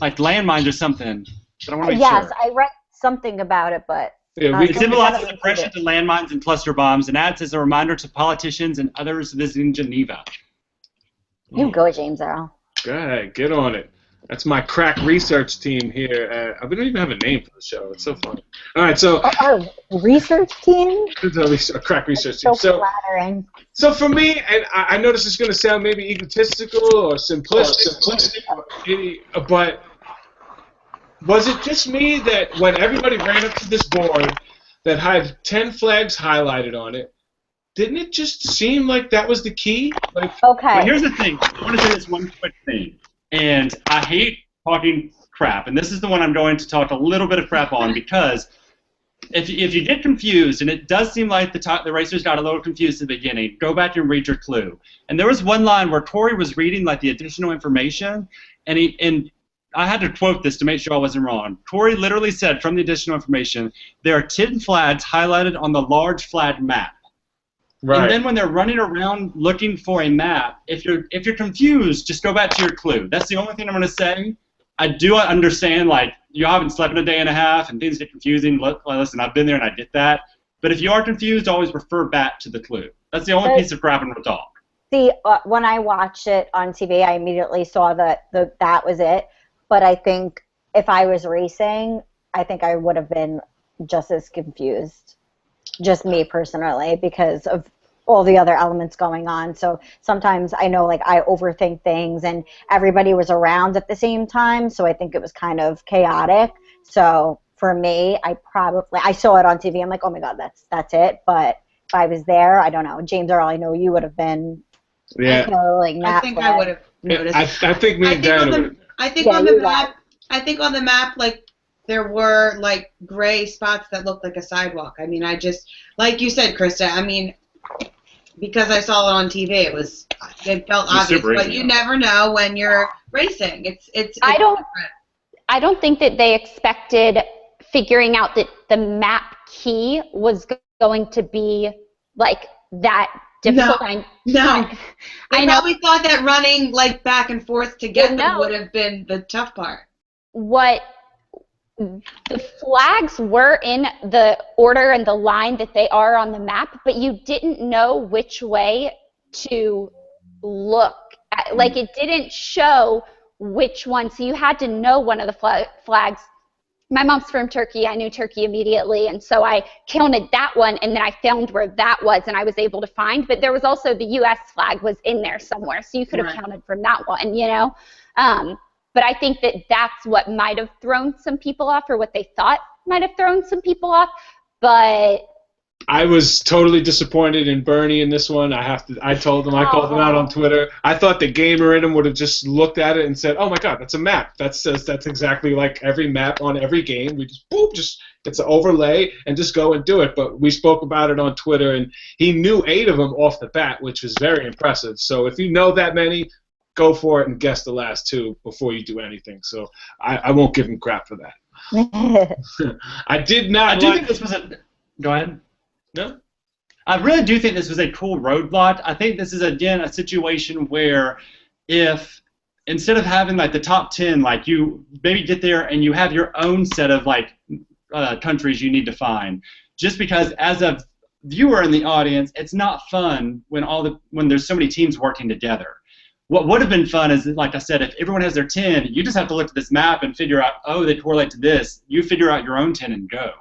like landmines or something. But I want to make Yes, sure. I read something about it, but Yeah, It symbolizes aggression to landmines and cluster bombs and acts as a reminder to politicians and others visiting Geneva. you go, James Earl. Go ahead, get on it. That's my crack research team here. We don't even have a name for the show. It's so funny. All right, so Our research team? a crack research team. So flattering. So for me, and I know this is going to sound maybe egotistical or simplistic, but was it just me that when everybody ran up to this board that had 10 flags highlighted on it, didn't it just seem like that was the key? Like, Okay. But here's the thing. I want to say this one quick thing. And I hate talking crap. And this is the one I'm going to talk a little bit of crap on because if you get confused, and it does seem like the racers got a little confused at the beginning, go back and read your clue. And there was one line where Corey was reading like the additional information, and I had to quote this to make sure I wasn't wrong. Corey literally said from the additional information, there are 10 flags highlighted on the large flag map. right. And then when they're running around looking for a map, if you're confused, just go back to your clue. That's the only thing I'm going to say. I do understand, like, you haven't slept in a day and a half and things get confusing. Listen, I've been there and I get that. But if you are confused, always refer back to the clue. That's the only piece of crap in the talk. See, when I watched it on TV, I immediately saw that that was it. But I think if I was racing, I think I would have been just as confused. Just me personally, because of all the other elements going on. So sometimes I know, like, I overthink things, and everybody was around at the same time, so I think it was kind of chaotic. So for me, I saw it on TV. I'm like, oh my God, that's it. But if I was there, I don't know. James Earl, I know you would have been. Yeah. Like I think I would have noticed. I think me and Dan would. I think on the map, like, there were, like, gray spots that looked like a sidewalk. I mean, I just, like you said, Krista, I mean, because I saw it on TV, it felt obvious, but you never know when you're racing. It's I don't think that they expected figuring out that the map key was going to be, like, that difficult. No. I probably thought that running, like, back and forth to get them would have been the tough part. What the flags were in the order and the line that they are on the map, but you didn't know which way to look at. Like, it didn't show which one, so you had to know one of the flags. My mom's from Turkey. I knew Turkey immediately, and so I counted that one, and then I found where that was, and I was able to find. But there was also the U.S. flag was in there somewhere, so you could have counted from that one, you know. But I think that that's what might have thrown some people off, or what they thought might have thrown some people off. But I was totally disappointed in Bernie in this one. I called him out on Twitter. I thought the gamer in him would have just looked at it and said, "Oh my God, that's a map. That's exactly like every map on every game. We just it's an overlay and just go and do it." But we spoke about it on Twitter, and he knew 8 of them off the bat, which was very impressive. So if you know that many, go for it and guess the last 2 before you do anything. So I won't give him crap for that. I do think this was a. Go ahead. No? I really do think this was a cool roadblock. I think this is, again, a situation where if instead of having like the top 10, like you maybe get there and you have your own set of like countries you need to find. Just because as a viewer in the audience, it's not fun when there's so many teams working together. What would have been fun is, like I said, if everyone has their 10, you just have to look at this map and figure out, oh, they correlate to this. You figure out your own 10 and go.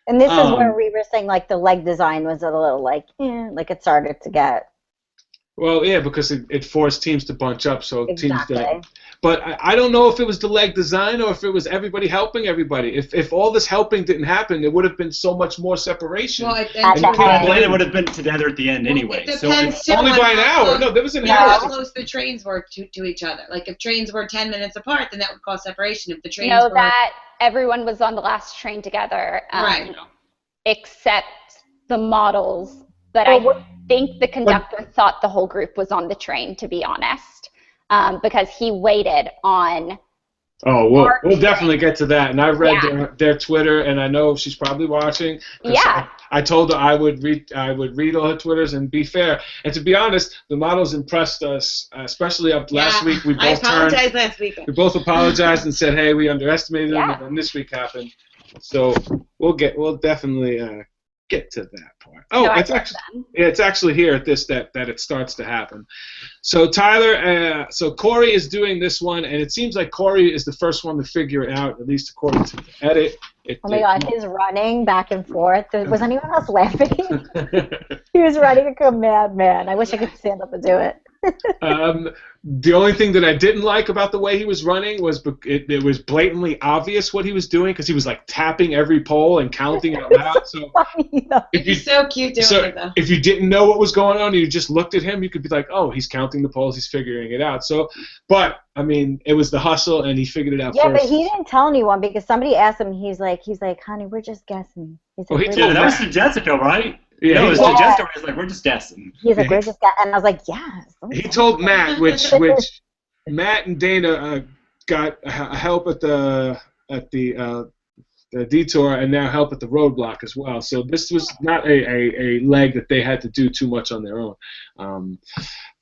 And this is where we were saying, like, the leg design was a little, like it started to get. Well, yeah, because it forced teams to bunch up, so Exactly. teams that. But I don't know if it was the leg design or if it was everybody helping everybody. If all this helping didn't happen, it would have been so much more separation. Well, They would have been together at the end anyway. It So depends too only on by an how hour. close- No, there was an how hour. close the trains were to each other. Like if trains were 10 minutes apart, then that would cause separation. If the trains Know were that everyone was on the last train together, right. except the models. But I think the conductor thought the whole group was on the train, to be honest, because he waited on. Oh, we'll definitely get to that. And I read their Twitter, and I know she's probably watching. Yeah. I told her I would read all her Twitters and be fair. And to be honest, the models impressed us, especially up last week. We both I apologized last week. We both apologized and said, "Hey, we underestimated them," Yeah. and then this week happened. So we'll definitely get to that part. Oh, No, it's actually here at this that it starts to happen. So Tyler, so Corey is doing this one, and it seems like Corey is the first one to figure it out, at least according to the edit. Oh my God, his running back and forth. Was anyone else laughing? He was running like a madman. I wish I could stand up and do it. The only thing that I didn't like about the way he was running was it was blatantly obvious what he was doing because he was like tapping every pole and counting out loud. So He's so cute doing it though. If you didn't know what was going on and you just looked at him, you could be like, oh, he's counting the poles, he's figuring it out. So, but I mean, it was the hustle and he figured it out first. Yeah, but he didn't tell anyone because somebody asked him. He's like, honey, we're just guessing. He's like, that was to Jessica, right? Yeah, no, it was to Jessica. He's like, we're just guessing. He's like, we're just guessing. And I was like, yes. He told Matt, which Matt and Dana got help at the Detour and now help at the Roadblock as well. So this was not a leg that they had to do too much on their own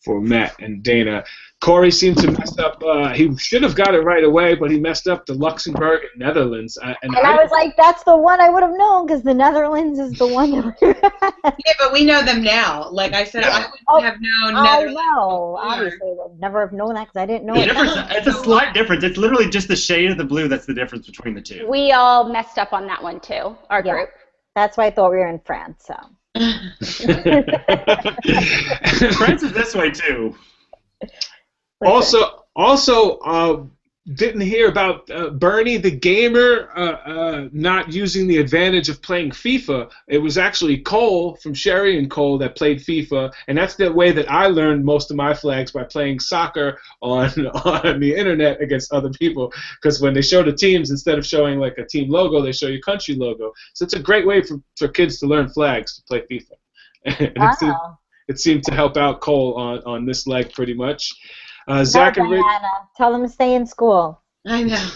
for Matt and Dana. Corey seemed to mess up. He should have got it right away, but he messed up the Luxembourg and Netherlands. And I was like, that's the one I would have known because the Netherlands is the one that Yeah, but we know them now. Like I said, I wouldn't have known Netherlands. I know. Obviously, I would never have known that because I didn't know The it. difference, it's a slight difference. It's literally just the shade of the blue that's the difference between the two. We all messed up on that one too, our group. That's why I thought we were in France. So. France is this way too. Also, didn't hear about Bernie the gamer not using the advantage of playing FIFA. It was actually Cole from Sherry and Cole that played FIFA, and that's the way that I learned most of my flags, by playing soccer on the internet against other people. Because when they show the teams, instead of showing like a team logo, they show you country logo. So it's a great way for kids to learn flags to play FIFA. And it seemed to help out Cole on this leg pretty much. Zach and Rachel. Tell them to stay in school. I know.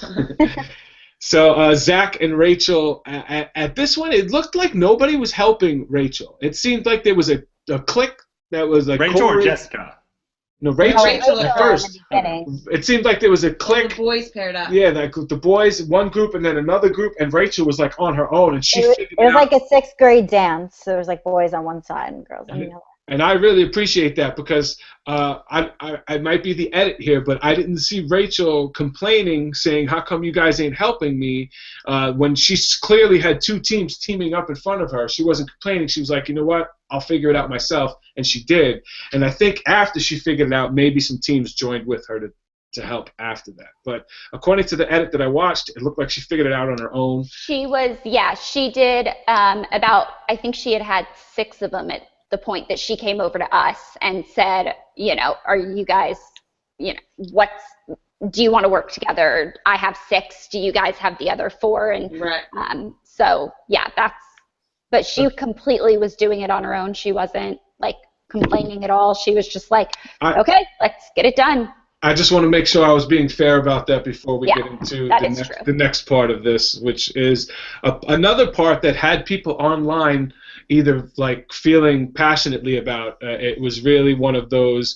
So Zach and Rachel, at this one, it looked like nobody was helping Rachel. It seemed like there was a clique that was like Rachel Corey. or Jessica? No, Rachel Rachel at first. It seemed like there was a clique. The boys paired up. Yeah, like the boys, one group, and then another group, and Rachel was like on her own, and she figured It was out. like a 6th grade dance. So it was like boys on one side and girls on the other. And I really appreciate that because I might be the edit here, but I didn't see Rachel complaining, saying, how come you guys ain't helping me, when she clearly had two teams teaming up in front of her. She wasn't complaining. She was like, you know what, I'll figure it out myself, and she did. And I think after she figured it out, maybe some teams joined with her to help after that. But according to the edit that I watched, it looked like she figured it out on her own. She did about, I think she had 6 of them at the point that she came over to us and said, are you guys, do you want to work together? I have 6. Do you guys have the other 4? And right. So yeah, but she completely was doing it on her own. She wasn't like complaining at all. She was just like, okay, let's get it done. I just want to make sure I was being fair about that before we get into the next part of this, which is another part that had people online either like feeling passionately about. It was really one of those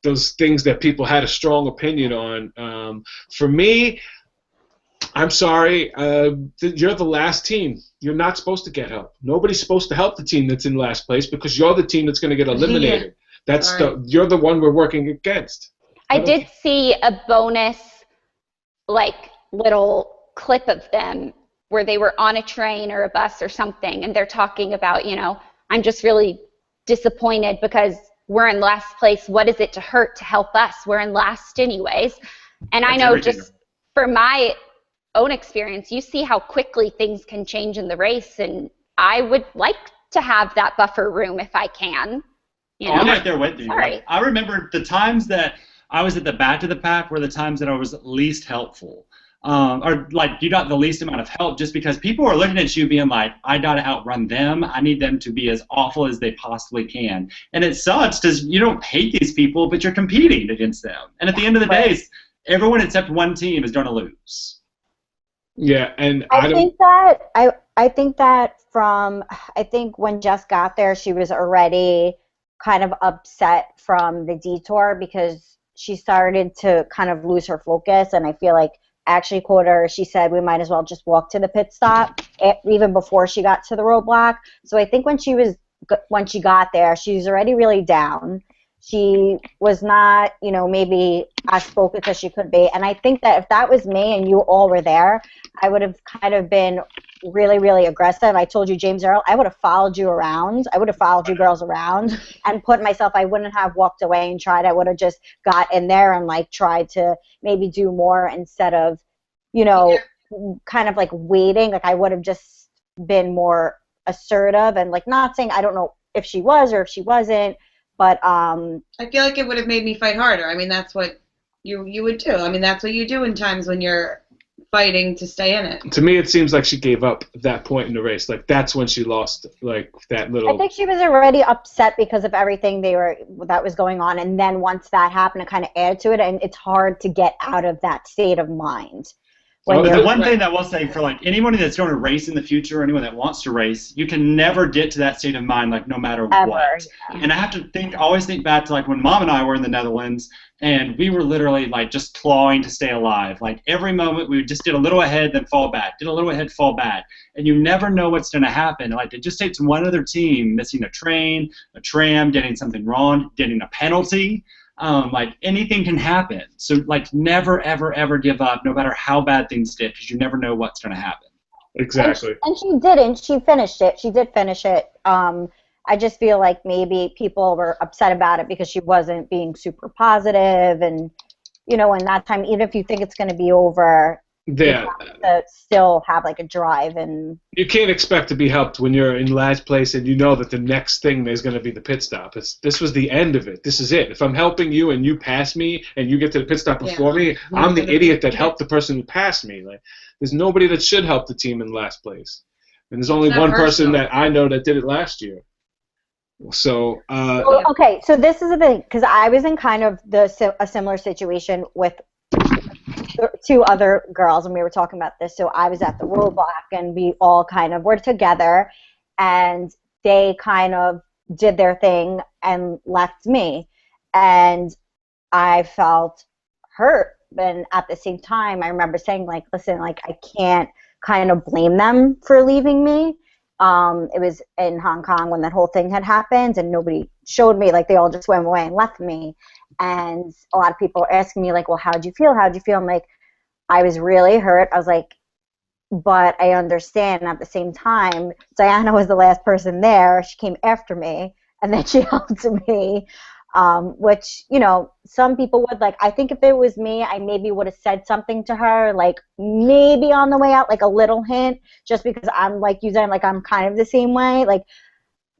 those things that people had a strong opinion on. For me, I'm sorry, you're the last team. You're not supposed to get help. Nobody's supposed to help the team that's in last place because you're the team that's going to get eliminated. You're the one we're working against. I did see a bonus, like, little clip of them where they were on a train or a bus or something, and they're talking about, you know, I'm just really disappointed because we're in last place. What is it to hurt to help us? We're in last anyways. And I know just for my own experience, you see how quickly things can change in the race, and I would like to have that buffer room if I can. You know? I'm right there with you. Sorry. Like, I remember the times that I was at the back of the pack were the times that I was least helpful. Or like you got the least amount of help just because people are looking at you being like, I gotta outrun them. I need them to be as awful as they possibly can. And it sucks because you don't hate these people, but you're competing against them. And at the end of the day, everyone except one team is gonna lose. Yeah, and I think when Jess got there, she was already kind of upset from the detour because she started to kind of lose her focus, and I feel like actually quote her, she said we might as well just walk to the pit stop even before she got to the roadblock. So I think when she got there, she was already really down. She was not, you know, maybe as focused as she could be. And I think that if that was me and you all were there, I would have kind of been really, really aggressive. I told you, James Earl, I would have followed you around. I would have followed you girls around and put myself, I wouldn't have walked away and tried. I would have just got in there and, like, tried to maybe do more instead of, you know, kind of, like, waiting. Like, I would have just been more assertive and, like, not saying I don't know if she was or if she wasn't, but I feel like it would have made me fight harder. I mean, that's what you would do. I mean, that's what you do in times when you're fighting to stay in it. To me, it seems like she gave up at that point in the race. Like, that's when she lost, like, that little... I think she was already upset because of everything that was going on, and then once that happened, it kind of added to it, and it's hard to get out of that state of mind. The one thing that I will say for, like, anybody that's going to race in the future or anyone that wants to race, you can never get to that state of mind, like, no matter what. Yeah. And I have to always think back to, like, when Mom and I were in the Netherlands, and we were literally, like, just clawing to stay alive. Like, every moment we just did a little ahead, then fall back, did a little ahead, fall back. And you never know what's going to happen. Like, it just takes one other team missing a train, a tram, getting something wrong, getting a penalty. Like, anything can happen. So, like, never, ever, ever give up, no matter how bad things get, because you never know what's going to happen. Exactly. And she didn't. She finished it. She did finish it. I just feel like maybe people were upset about it because she wasn't being super positive, and, you know, in that time, even if you think it's going to be over, you have to still have, like, a drive. And you can't expect to be helped when you're in last place and you know that the next thing there's going to be the pit stop. This was the end of it. This is it. If I'm helping you and you pass me and you get to the pit stop before me, I'm the idiot that helped the person who passed me. Like, there's nobody that should help the team in last place. And there's only one person that I know that did it last year. So, okay, so this is the thing, because I was in kind of a similar situation with two other girls, and we were talking about this. So I was at the Roadblock, and we all kind of were together, and they kind of did their thing and left me, and I felt hurt. And at the same time, I remember saying, like, listen, like, I can't kind of blame them for leaving me. It was in Hong Kong when that whole thing had happened, and nobody showed me. Like, they all just went away and left me. And a lot of people were asking me, like, well, how'd you feel? How'd you feel? I'm like, I was really hurt. I was like, but I understand. And at the same time, Diana was the last person there. She came after me, and then she helped me, which, you know, some people would, like, I think if it was me, I maybe would have said something to her, like, maybe on the way out, like a little hint, just because I'm like you, like, I'm kind of the same way. Like,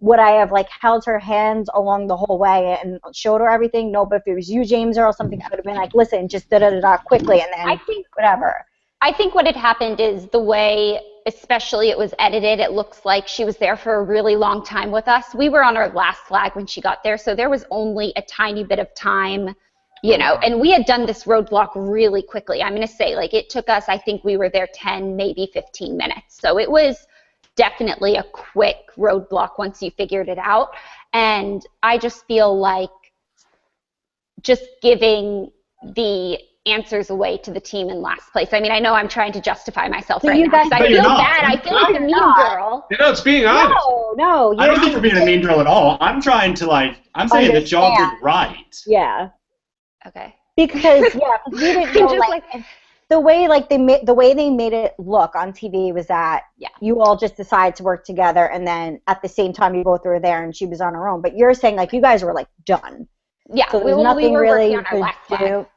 would I have, like, held her hands along the whole way and showed her everything? No, but if it was you, James, or something, I would have been like, listen, just da-da-da-da quickly, and then whatever. I think what had happened is the way, especially it was edited, it looks like she was there for a really long time with us. We were on our last flag when she got there, so there was only a tiny bit of time, you know, and we had done this roadblock really quickly. I'm going to say, like, it took us, I think we were there 10, maybe 15 minutes. So it was definitely a quick roadblock once you figured it out. And I just feel like just giving the answers away to the team in last place. I mean, I know I'm trying to justify myself right now because I feel bad. I feel like a mean girl. You know, it's being honest. No. I don't think you're being a mean girl at all. I'm trying to, like, I'm saying that y'all did right. Yeah. Okay. Because we didn't know, like the way they made it look on TV was that you all just decided to work together, and then at the same time you both were there, and she was on her own. But you're saying like you guys were like done. Yeah. So there's nothing were really working on our to do.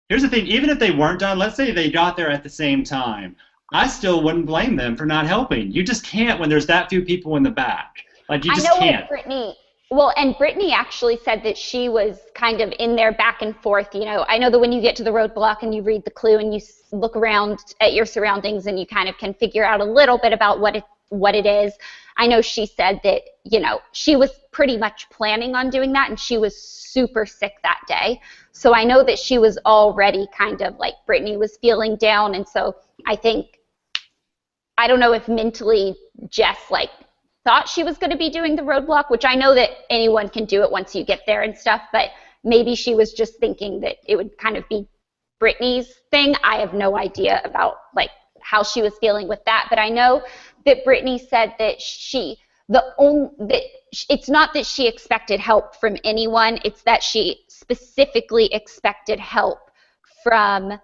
Here's the thing, even if they weren't done, let's say they got there at the same time, I still wouldn't blame them for not helping. You just can't when there's that few people in the back. Like, you just can't. And Brittany actually said that she was kind of in there back and forth. You know, I know that when you get to the roadblock and you read the clue and you look around at your surroundings and you kind of can figure out a little bit about what it is. I know she said that, you know, she was pretty much planning on doing that, and she was super sick that day. So I know that she was already kind of like Brittany was feeling down, and so I don't know if mentally Jess like thought she was going to be doing the roadblock, which I know that anyone can do it once you get there and stuff, but maybe she was just thinking that it would kind of be Brittany's thing. I have no idea about like how she was feeling with that, but I know that Brittany said that it's not that she expected help from anyone, it's that she specifically expected help from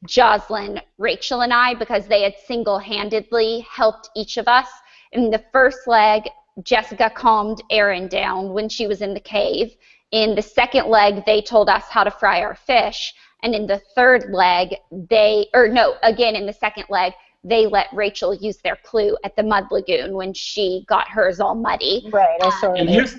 Jocelyn, Rachel, and I, because they had single-handedly helped each of us. In the first leg, Jessica calmed Erin down when she was in the cave. In the second leg, they told us how to fry our fish. And in the third leg, in the second leg, they let Rachel use their clue at the Mud Lagoon when she got hers all muddy. Right, I saw And here's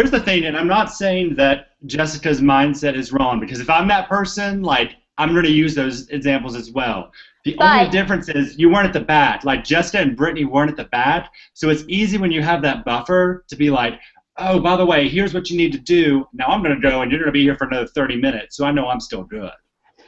the thing, and I'm not saying that Jessica's mindset is wrong, because if I'm that person, like, I'm going to use those examples as well. The only difference is you weren't at the bat. Like, Jessica and Brittany weren't at the bat, so it's easy when you have that buffer to be like, oh, by the way, here's what you need to do. Now I'm going to go, and you're going to be here for another 30 minutes, so I know I'm still good.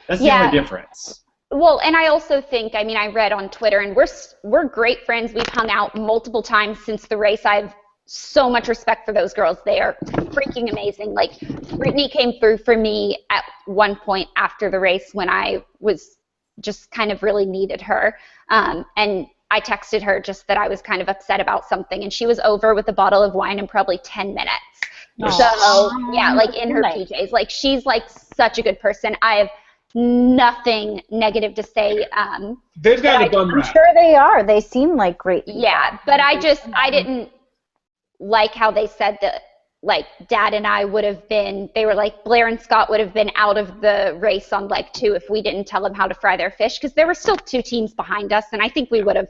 That's the only difference. Well, and I also think, I mean, I read on Twitter, and we're great friends. We've hung out multiple times since the race. I have so much respect for those girls. They are freaking amazing. Like, Brittany came through for me at one point after the race when I was just kind of really needed her. And I texted her just that I was kind of upset about something, and she was over with a bottle of wine in probably 10 minutes. So, yeah, like in her PJs. Like, she's like such a good person. I have nothing negative to say. They've got a bum rap. I'm sure they are. They seem like great people. Yeah, but I didn't like how they said that, like, Dad and I would have been, they were like, Blair and Scott would have been out of the race on leg 2 if we didn't tell them how to fry their fish, because there were still 2 teams behind us, and I think we would have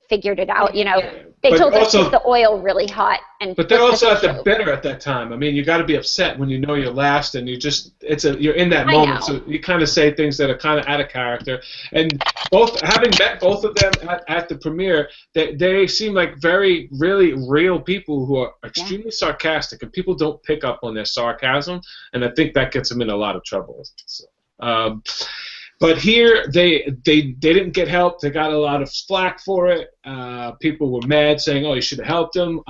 figured it out, you know. They told us to keep the oil really hot. But they're also at the bitter at that time. I mean, you got to be upset when you know you're last, and you're in that moment, so you kind of say things that are kind of out of character. And having met both of them at the premiere, they seem like very, really real people who are extremely sarcastic, and people don't pick up on their sarcasm, and I think that gets them in a lot of trouble. So, but here, they didn't get help. They got a lot of flack for it. People were mad, saying, oh, you should have helped them.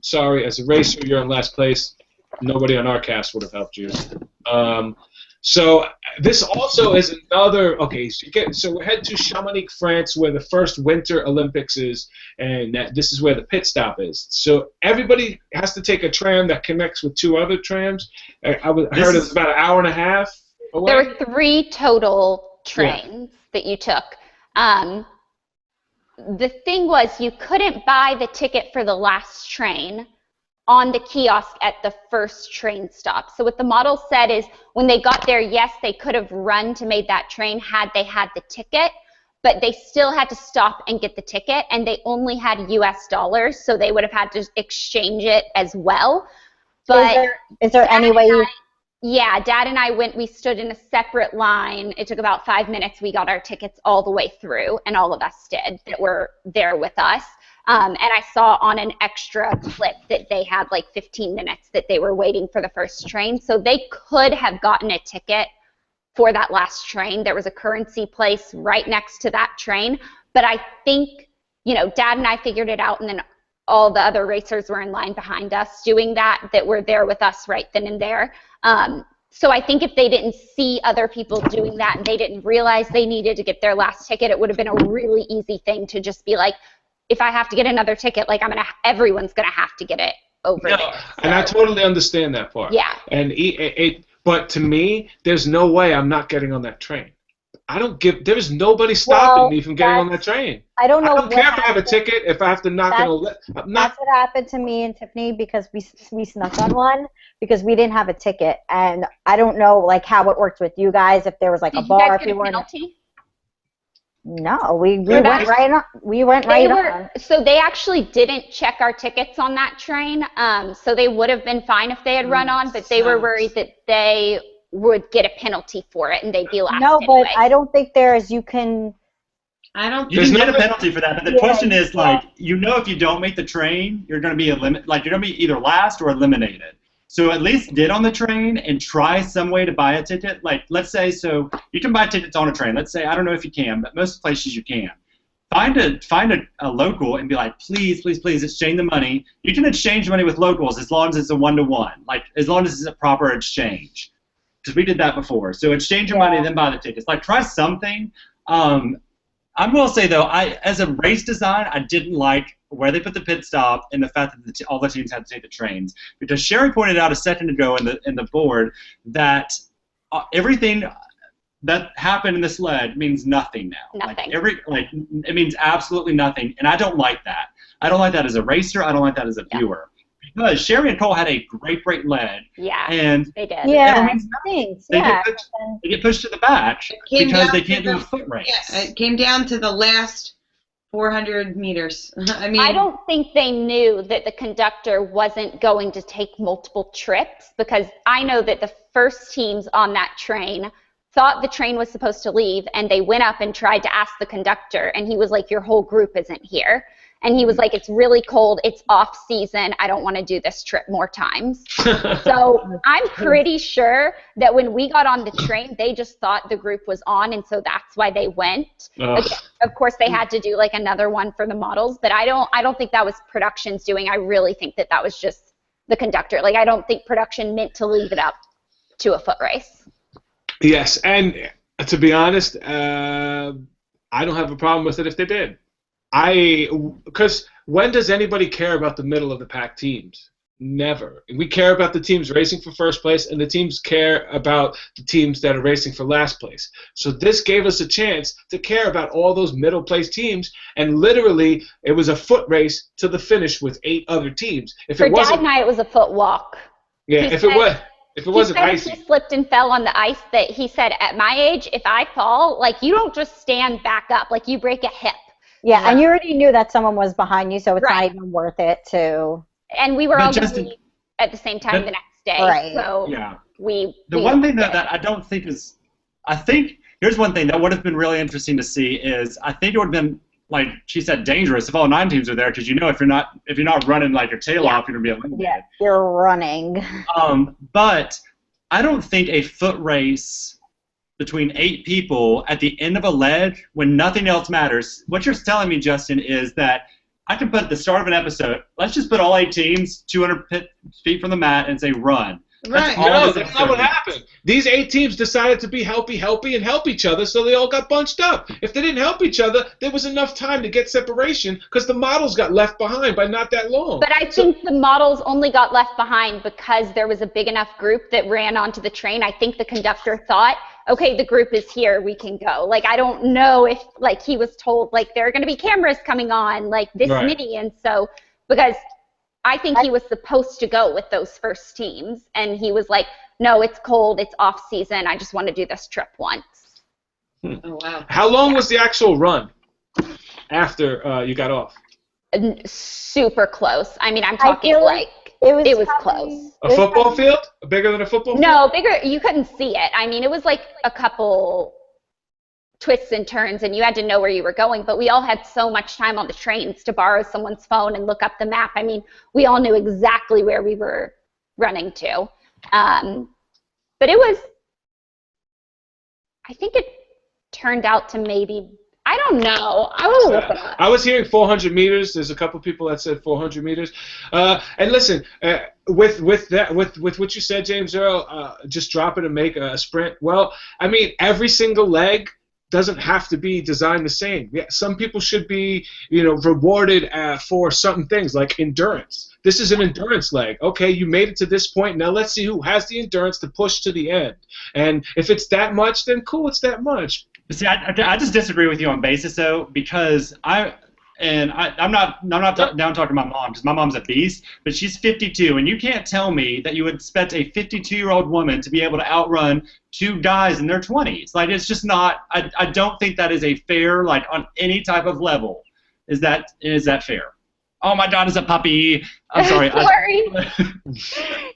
Sorry, as a racer, you're in last place. Nobody on our cast would have helped you. So this also is another, so we head to Chamonix, France, where the first Winter Olympics is, and this is where the pit stop is. So everybody has to take a tram that connects with 2 other trams. I heard it's about an hour and a half away. There were 3 total trains that you took. The thing was, you couldn't buy the ticket for the last train on the kiosk at the first train stop. So what the model said is when they got there, yes, they could have run to make that train had they had the ticket, but they still had to stop and get the ticket, and they only had US dollars, so they would have had to exchange it as well. But is there any way you... Yeah, Dad and I we stood in a separate line. It took about 5 minutes. We got our tickets all the way through, and all of us did that were there with us. And I saw on an extra clip that they had like 15 minutes that they were waiting for the first train. So they could have gotten a ticket for that last train. There was a currency place right next to that train. But I think, you know, Dad and I figured it out, and then all the other racers were in line behind us doing that were there with us right then and there. So I think if they didn't see other people doing that and they didn't realize they needed to get their last ticket, it would have been a really easy thing to just be like, if I have to get another ticket, like everyone's gonna have to get it over there. So. And I totally understand that part. Yeah. And but to me, there's no way I'm not getting on that train. There's nobody stopping me from getting on that train. I don't know. I don't care if I have a ticket, if I have to knock on a lift. That's what happened to me and Tiffany because we snuck on one because we didn't have a ticket, and I don't know like how it worked with you guys if there was like a bar if you weren't. Penalty? No, we went right on. We went right on. So they actually didn't check our tickets on that train. So they would have been fine if they had run on, but they were worried that they would get a penalty for it and they'd be last. No, anyway. but I don't think you can get a penalty for that, but the question is like, if you don't make the train, you're going to be you're going to be either last or eliminated. So at least get on the train and try some way to buy a ticket. Like, let's say, so you can buy tickets on a train. Let's say, I don't know if you can, but most places you can. Find a local and be like, please, please, please exchange the money. You can exchange money with locals as long as it's a 1-to-1, like as long as it's a proper exchange. Because we did that before. So exchange your money, then buy the tickets. Like, try something. I'm going to say, though, as a race design, I didn't like where they put the pit stop and the fact that all the teams had to take the trains. Because Sherry pointed out a second ago in the board that everything that happened in the sled means nothing now. Nothing. It means absolutely nothing, and I don't like that. I don't like that as a racer. I don't like that as a viewer. Because Sherry and Cole had a great lead. Yeah, and they did. Yeah, they get pushed to the back because they can't do a foot race. Yeah, it came down to the last 400 meters. I don't think they knew that the conductor wasn't going to take multiple trips because I know that the first teams on that train thought the train was supposed to leave and they went up and tried to ask the conductor and he was like, your whole group isn't here. And he was like, it's really cold, it's off season, I don't want to do this trip more times. So I'm pretty sure that when we got on the train, they just thought the group was on, and so that's why they went. Again, of course, they had to do like another one for the models, but I don't think that was production's doing. I really think that was just the conductor. Like, I don't think production meant to leave it up to a foot race. Yes, and to be honest, I don't have a problem with it if they did. Because when does anybody care about the middle of the pack teams? Never. We care about the teams racing for first place, and the teams care about the teams that are racing for last place. So this gave us a chance to care about all those middle place teams, and literally it was a foot race to the finish with 8 other teams. For Dad and I, it was a foot walk. Yeah, if it wasn't icy. He slipped and fell on the ice. That he said, at my age, if I fall, like, you don't just stand back up, like you break a hip. Yeah, and you already knew that someone was behind you, so it's not even worth it to. And we were all going to leave at the same time the next day. Right. So the one thing that I don't think is, I think, here's one thing that would have been really interesting to see is, I think it would have been, like she said, dangerous if all 9 teams are there, because if you're not running like your tail off, you're going to be eliminated. Yeah, you're running. But I don't think a foot race between 8 people at the end of a leg when nothing else matters. What you're telling me, Justin, is that I can put at the start of an episode, let's just put all 8 teams 200 feet from the mat and say run. Right. No, that's not what happened. These 8 teams decided to be helpy, and help each other, so they all got bunched up. If they didn't help each other, there was enough time to get separation because the models got left behind by not that long. But I think the models only got left behind because there was a big enough group that ran onto the train. I think the conductor thought, okay, the group is here, we can go. Like, I don't know if, like, he was told, like, there are going to be cameras coming on, like, this many, and so, because I think he was supposed to go with those first teams, and he was like, no, it's cold, it's off season, I just want to do this trip once. Oh, wow. How long was the actual run after you got off? Super close. I mean, I'm talking like it was close. A football field? Bigger than a football field? No, bigger. You couldn't see it. I mean, it was like a couple twists and turns, and you had to know where you were going. But we all had so much time on the trains to borrow someone's phone and look up the map. I mean, we all knew exactly where we were running to. But it was, I think it turned out to maybe, I don't know. I will look it up. I was hearing 400 meters. There's a couple people that said 400 meters. And listen, with what you said, James Earl, just drop it and make a sprint. Well, I mean, every single leg doesn't have to be designed the same. Yeah, some people should be, rewarded for certain things like endurance. This is an endurance leg. Okay, you made it to this point. Now let's see who has the endurance to push to the end. And if it's that much, then cool, it's that much. See, I just disagree with you on basis though, because I'm not down talking to my mom, because my mom's a beast, but she's 52, and you can't tell me that you would expect a 52-year-old woman to be able to outrun two guys in their 20s. Like, it's just not. I don't think that is a fair, like, on any type of level. Is that fair? Oh, my God, is a puppy. I'm sorry. Sorry.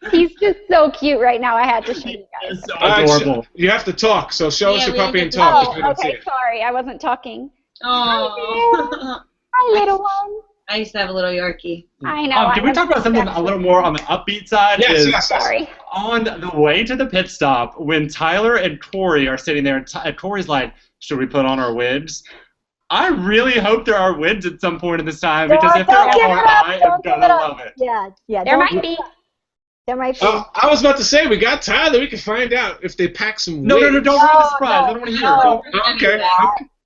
He's just so cute right now. I had to show you guys. It's so adorable. You have to talk, so show us your puppy and Oh, talk. okay, sorry. I wasn't talking. Oh. Hi, little one. I used to have a little Yorkie. I know. Can we talk about something a little more on the upbeat side? Yes. Sorry. On the way to the pit stop, when Tyler and Corey are sitting there, and Corey's like, should we put on our wigs? I really hope there are wigs at some point in this time, because if there are, I am going to love it. Yeah. There might be. There might be. I was about to say, we got Tyler. We can find out if they pack some wigs. No, don't ruin the surprise. I don't want to hear it.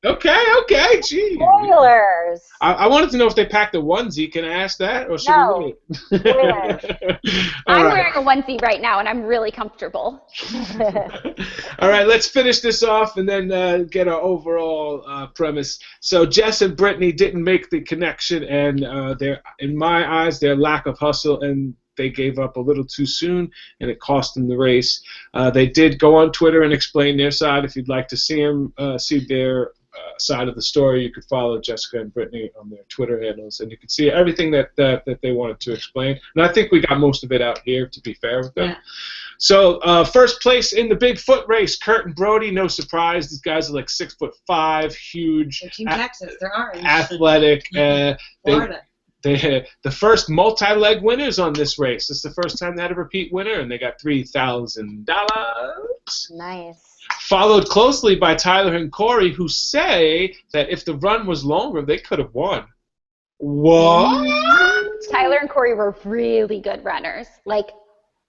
Okay, gee. Spoilers. I wanted to know if they packed a onesie. Can I ask that, or should we wait? I'm wearing a onesie right now, and I'm really comfortable. All right, let's finish this off and then get our overall premise. So Jess and Brittany didn't make the connection, and in my eyes, their lack of hustle, and they gave up a little too soon, and it cost them the race. They did go on Twitter and explain their side. If you'd like to see them, see their side of the story, you could follow Jessica and Brittany on their Twitter handles, and you can see everything that they wanted to explain. And I think we got most of it out here, to be fair with them. Yeah. So first place in the big foot race, Kurt and Bloaty. No surprise, these guys are like 6'5", huge, Team Texas, they're orange, athletic. Florida. They the first multi-leg winners on this race. It's the first time they had a repeat winner, and they got $3,000. Nice. Followed closely by Tyler and Corey, who say that if the run was longer, they could have won. What? Tyler and Corey were really good runners, like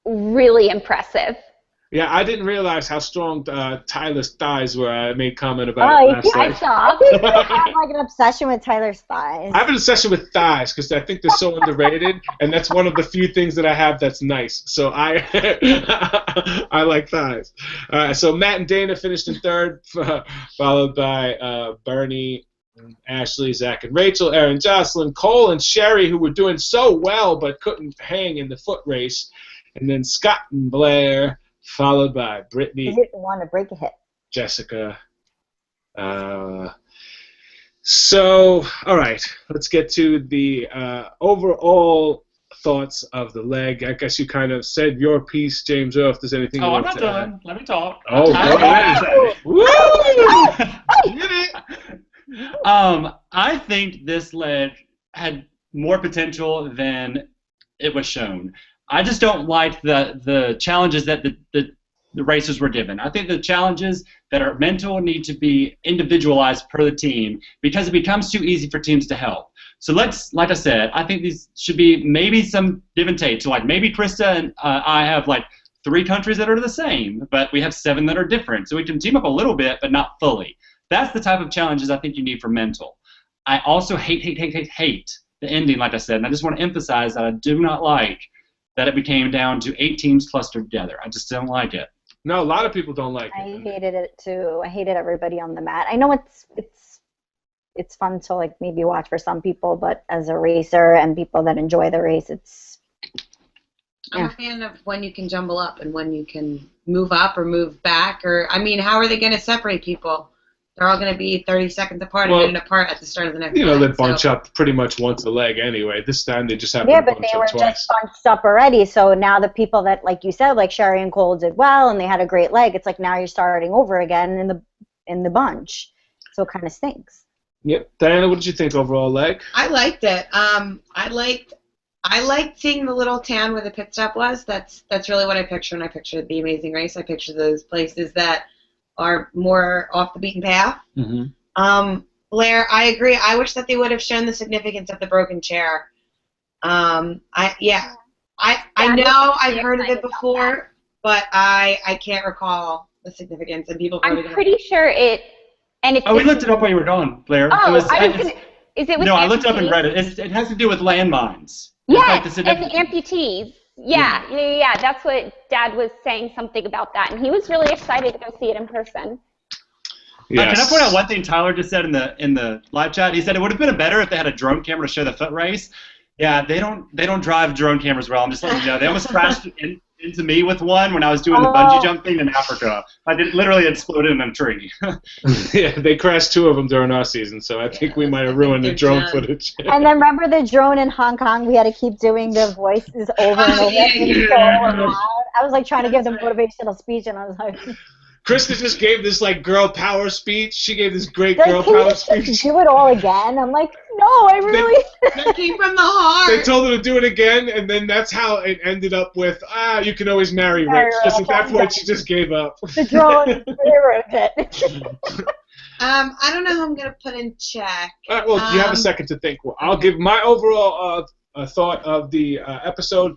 really impressive. Yeah, I didn't realize how strong Tyler's thighs were. I made comment about it last night. I saw. I have like an obsession with Tyler's thighs. I have an obsession with thighs because I think they're so underrated, and that's one of the few things that I have that's nice. So I like thighs. So Matt and Dana finished in third, followed by Bernie, Ashley, Zach, and Rachel, Aaron, Jocelyn, Cole, and Sherry, who were doing so well but couldn't hang in the foot race, and then Scott and Blair, followed by Brittany. You didn't want to break a hip. Jessica. So, all right, let's get to the overall thoughts of the leg. I guess you kind of said your piece, James Earl, if there's anything you want to add. I'm not done. Let me talk. Oh, go ahead. Get it. I think this leg had more potential than it was shown. I just don't like the challenges that the racers were given. I think the challenges that are mental need to be individualized per the team, because it becomes too easy for teams to help. So like I said, I think these should be maybe some give and take. So like maybe Krista and I have like 3 countries that are the same, but we have 7 that are different. So we can team up a little bit, but not fully. That's the type of challenges I think you need for mental. I also hate the ending, like I said, and I just want to emphasize that I do not like that it became down to 8 teams clustered together. I just don't like it. No, a lot of people don't like it. I hated it too. I hated everybody on the mat. I know it's fun to like maybe watch for some people, but as a racer and people that enjoy the race, I'm a fan of when you can jumble up and when you can move up or move back. Or I mean, how are they going to separate people? They're all going to be 30 seconds apart and then apart at the start of the next they bunch up pretty much once a leg anyway. This time they just have to bunch up twice. Yeah, but they were just bunched up already. So now the people that, like you said, like Sherry and Cole did well and they had a great leg, it's like now you're starting over again in the bunch. So it kind of stinks. Yep. Diana, what did you think overall leg? I liked it. I liked seeing the little town where the pit stop was. That's really what I picture when I picture the Amazing Race. I picture those places that are more off the beaten path. Mm-hmm. Blair, I agree. I wish that they would have shown the significance of the broken chair. I know I've heard of it before, but I can't recall the significance. And people. I'm pretty sure it. And it's. Oh, we looked it up while you were gone, Blair. Oh, is it with No, I looked it up and amputees? read it. It has to do with landmines. Yeah, It's like and the amputees. Yeah. That's what Dad was saying, something about that, and he was really excited to go see it in person. Yes. Can I point out one thing Tyler just said in the live chat? He said it would have been better if they had a drone camera to show the foot race. Yeah, they don't drive drone cameras well. I'm just letting you know. They almost crashed into me with one when I was doing the bungee jump thing in Africa. I literally exploded in a tree. Yeah, they crashed 2 of them during our season, so I think we might have ruined the drone footage. And then remember the drone in Hong Kong? We had to keep doing the voices over and over. It was so loud. I was like trying to give them motivational speech, and I was like. Krista just gave this like girl power speech. She gave this great girl power speech. Do it all again. I'm like, no, I really. That came from the heart. They told her to do it again, and then that's how it ended up with you can always marry Rich. Just at that point, she just gave up. The drone ruined it. I don't know who I'm gonna put in check. All right, well, you have a second to think. Well, I'll give my overall thought of the episode.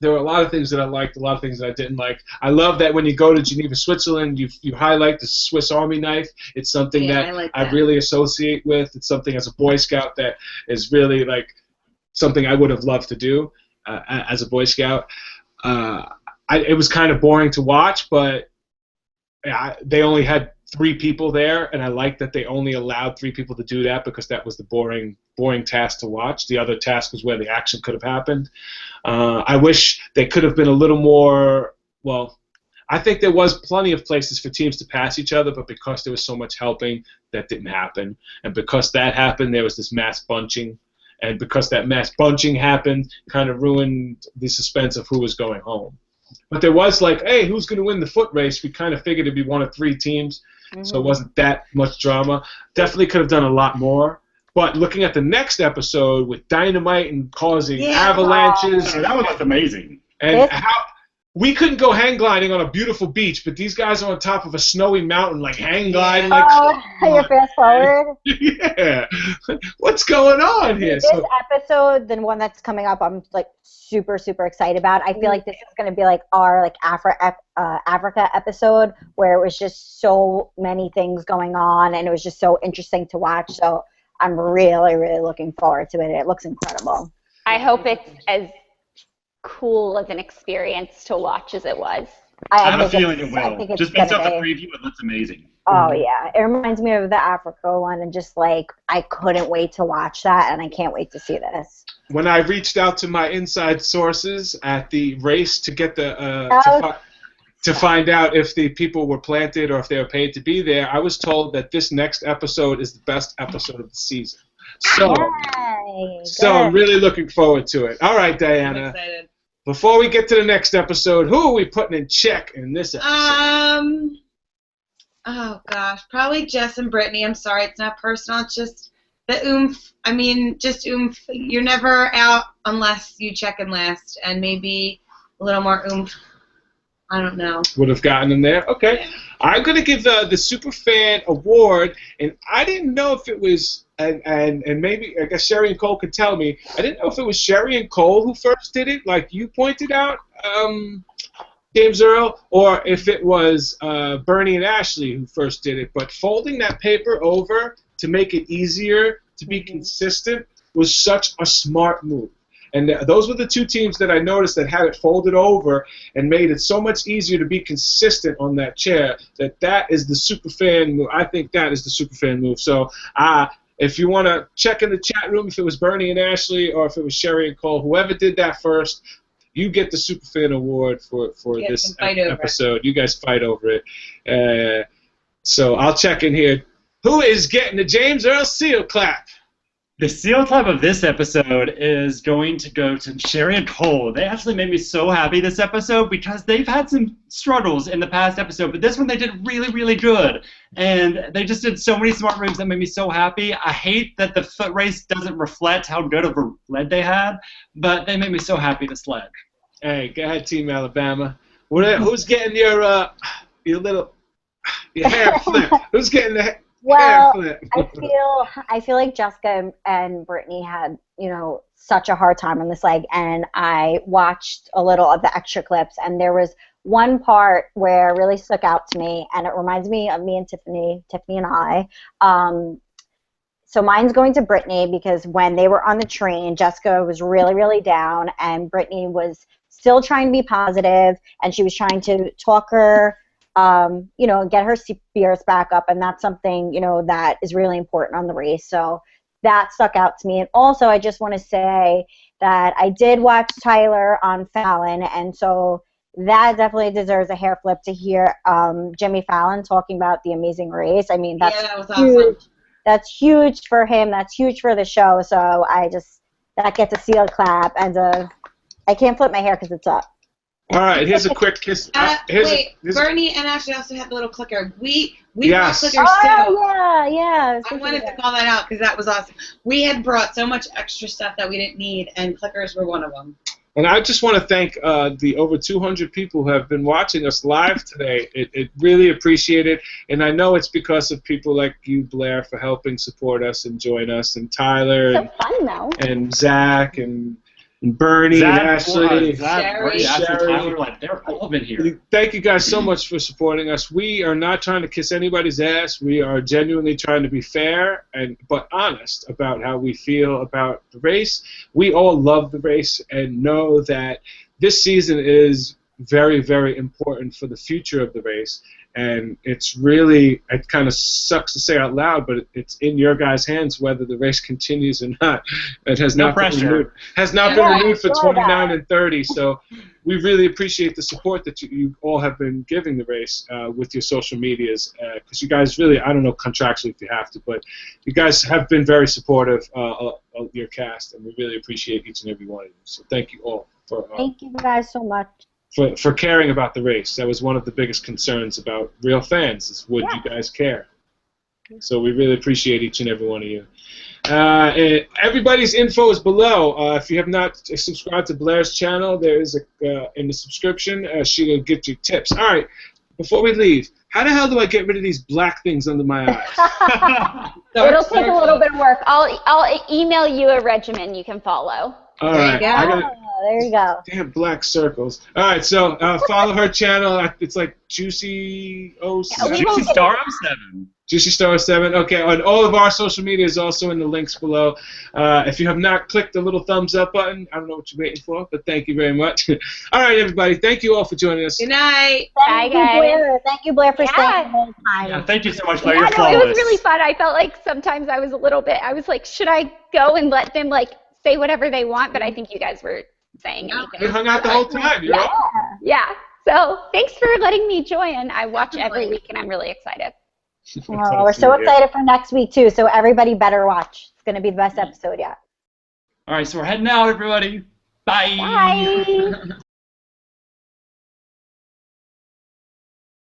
There were a lot of things that I liked, a lot of things that I didn't like. I love that when you go to Geneva, Switzerland, you highlight the Swiss Army knife. It's something that I really associate with. It's something as a Boy Scout that is really like something I would have loved to do as a Boy Scout. It was kind of boring to watch, but they only had 3 people there, and I like that they only allowed 3 people to do that because that was the boring task to watch. The other task was where the action could have happened. I wish they could have been a little more, well, I think there was plenty of places for teams to pass each other, but because there was so much helping, that didn't happen. And because that happened, there was this mass bunching. And because that mass bunching happened, kind of ruined the suspense of who was going home. But there was like, hey, who's going to win the foot race? We kind of figured it'd be one of 3 teams, so it wasn't that much drama. Definitely could have done a lot more. But looking at the next episode with dynamite and causing avalanches. That one looked amazing. And how we couldn't go hang gliding on a beautiful beach, but these guys are on top of a snowy mountain, like hang gliding. Like, you're fast forward. Yeah. What's going on here? This episode, the one that's coming up, I'm like super, super excited about. I feel like this is going to be like our like Africa episode where it was just so many things going on and it was just so interesting to watch. So I'm really, really looking forward to it. It looks incredible. I hope it's as cool of an experience to watch as it was. I have a feeling it will. Just based off the preview, it looks amazing. Oh, yeah. It reminds me of the Africa one, and just, like, I couldn't wait to watch that, and I can't wait to see this. When I reached out to my inside sources at the race to get to find out if the people were planted or if they were paid to be there, I was told that this next episode is the best episode of the season. So I'm really looking forward to it. All right, Diana. I'm excited. Before we get to the next episode, who are we putting in check in this episode? Oh gosh, probably Jess and Brittany. I'm sorry, it's not personal. It's just the oomph. I mean, just oomph. You're never out unless you check in last, and maybe a little more oomph. I don't know. Would have gotten them there. Okay. I'm going to give the Superfan Award, and I didn't know if it was, and maybe, I guess Sherry and Cole could tell me, I didn't know if it was Sherry and Cole who first did it, like you pointed out, James Earl, or if it was Bernie and Ashley who first did it. But folding that paper over to make it easier to be consistent was such a smart move. And those were the 2 teams that I noticed that had it folded over and made it so much easier to be consistent on that chair. That is the Superfan move. I think that is the Superfan move. So if you want to check in the chat room if it was Bernie and Ashley or if it was Sherry and Cole, whoever did that first, you get the Superfan Award for this episode. You guys fight over it. So I'll check in here. Who is getting the James Earl Seal Clap? The seal clap of this episode is going to go to Sherry and Cole. They actually made me so happy this episode because they've had some struggles in the past episode, but this one they did really, really good. And they just did so many smart moves that made me so happy. I hate that the foot race doesn't reflect how good of a lead they had, but they made me so happy to sled. Hey, go ahead, Team Alabama. Who's getting your hair flip? Who's getting Well, Flip. I feel like Jessica and Brittany had, such a hard time on this leg, and I watched a little of the extra clips, and there was one part where it really stuck out to me, and it reminds me of me and Tiffany and I. So mine's going to Brittany because when they were on the train, Jessica was really, really down, and Brittany was still trying to be positive, and she was trying to talk her, get her spirits back up, and that's something, that is really important on the race. So that stuck out to me. And also, I just want to say that I did watch Tyler on Fallon, and so that definitely deserves a hair flip to hear Jimmy Fallon talking about the amazing race. I mean, that's that was huge. awesome. That's huge for him. That's huge for the show. So that gets a seal clap, and I can't flip my hair because it's up. All right, here's a quick kiss. Bernie and Ashley also had the little clicker. We Yes. brought clickers too. Yeah. I wanted to call that out because that was awesome. We had brought so much extra stuff that we didn't need, and clickers were one of them. And I just want to thank the over 200 people who have been watching us live today. It really appreciate it. And I know it's because of people like you, Blair, for helping support us and join us, and Tyler, So fun though. and Zach, and Bernie, Zach, and Ashley. Sherry. Tyler, like, they're all been here. Thank you guys so much for supporting us. We are not trying to kiss anybody's ass. We are genuinely trying to be fair but honest about how we feel about the race. We all love the race and know that this season is very, very important for the future of the race. And it's really, it kind of sucks to say out loud, but it's in your guys' hands whether the race continues or not. It has No not been pressure. renewed. Has not been renewed for sure 29 and 30. So we really appreciate the support that you all have been giving the race with your social medias, because you guys really, I don't know contractually if you have to, but you guys have been very supportive of your cast, and we really appreciate each and every one of you. So thank you all for Thank you guys so much. for caring about the race. That was one of the biggest concerns about real fans, is would you guys care? So we really appreciate each and every one of you. And everybody's info is below. If you have not subscribed to Blair's channel, there is in the subscription, she will get you tips. All right, before we leave, how the hell do I get rid of these black things under my eyes? It'll take a little bit of work. I'll email you a regimen you can follow. All right, I got There you go. damn black circles. All right, so follow her channel. It's like Juicy Juicy Star 07. Juicy Star 7. Okay, and all of our social media is also in the links below. If you have not clicked the little thumbs up button, I don't know what you're waiting for, but thank you very much. All right, everybody, thank you all for joining us. Good night. Thank you, Blair. Thank you, Blair, for staying the whole time. Yeah, thank you so much, Blair. Yeah, You're no, flawless. it was really fun. I felt like sometimes I was like, should I go and let them say whatever they want? But I think you guys were saying anything. We hung out the whole time, you know? Yeah. So thanks for letting me join. I watch every week, and I'm really excited. Oh, we're so excited for next week, too, so everybody better watch. It's going to be the best episode yet. All right, so we're heading out, everybody. Bye. Bye.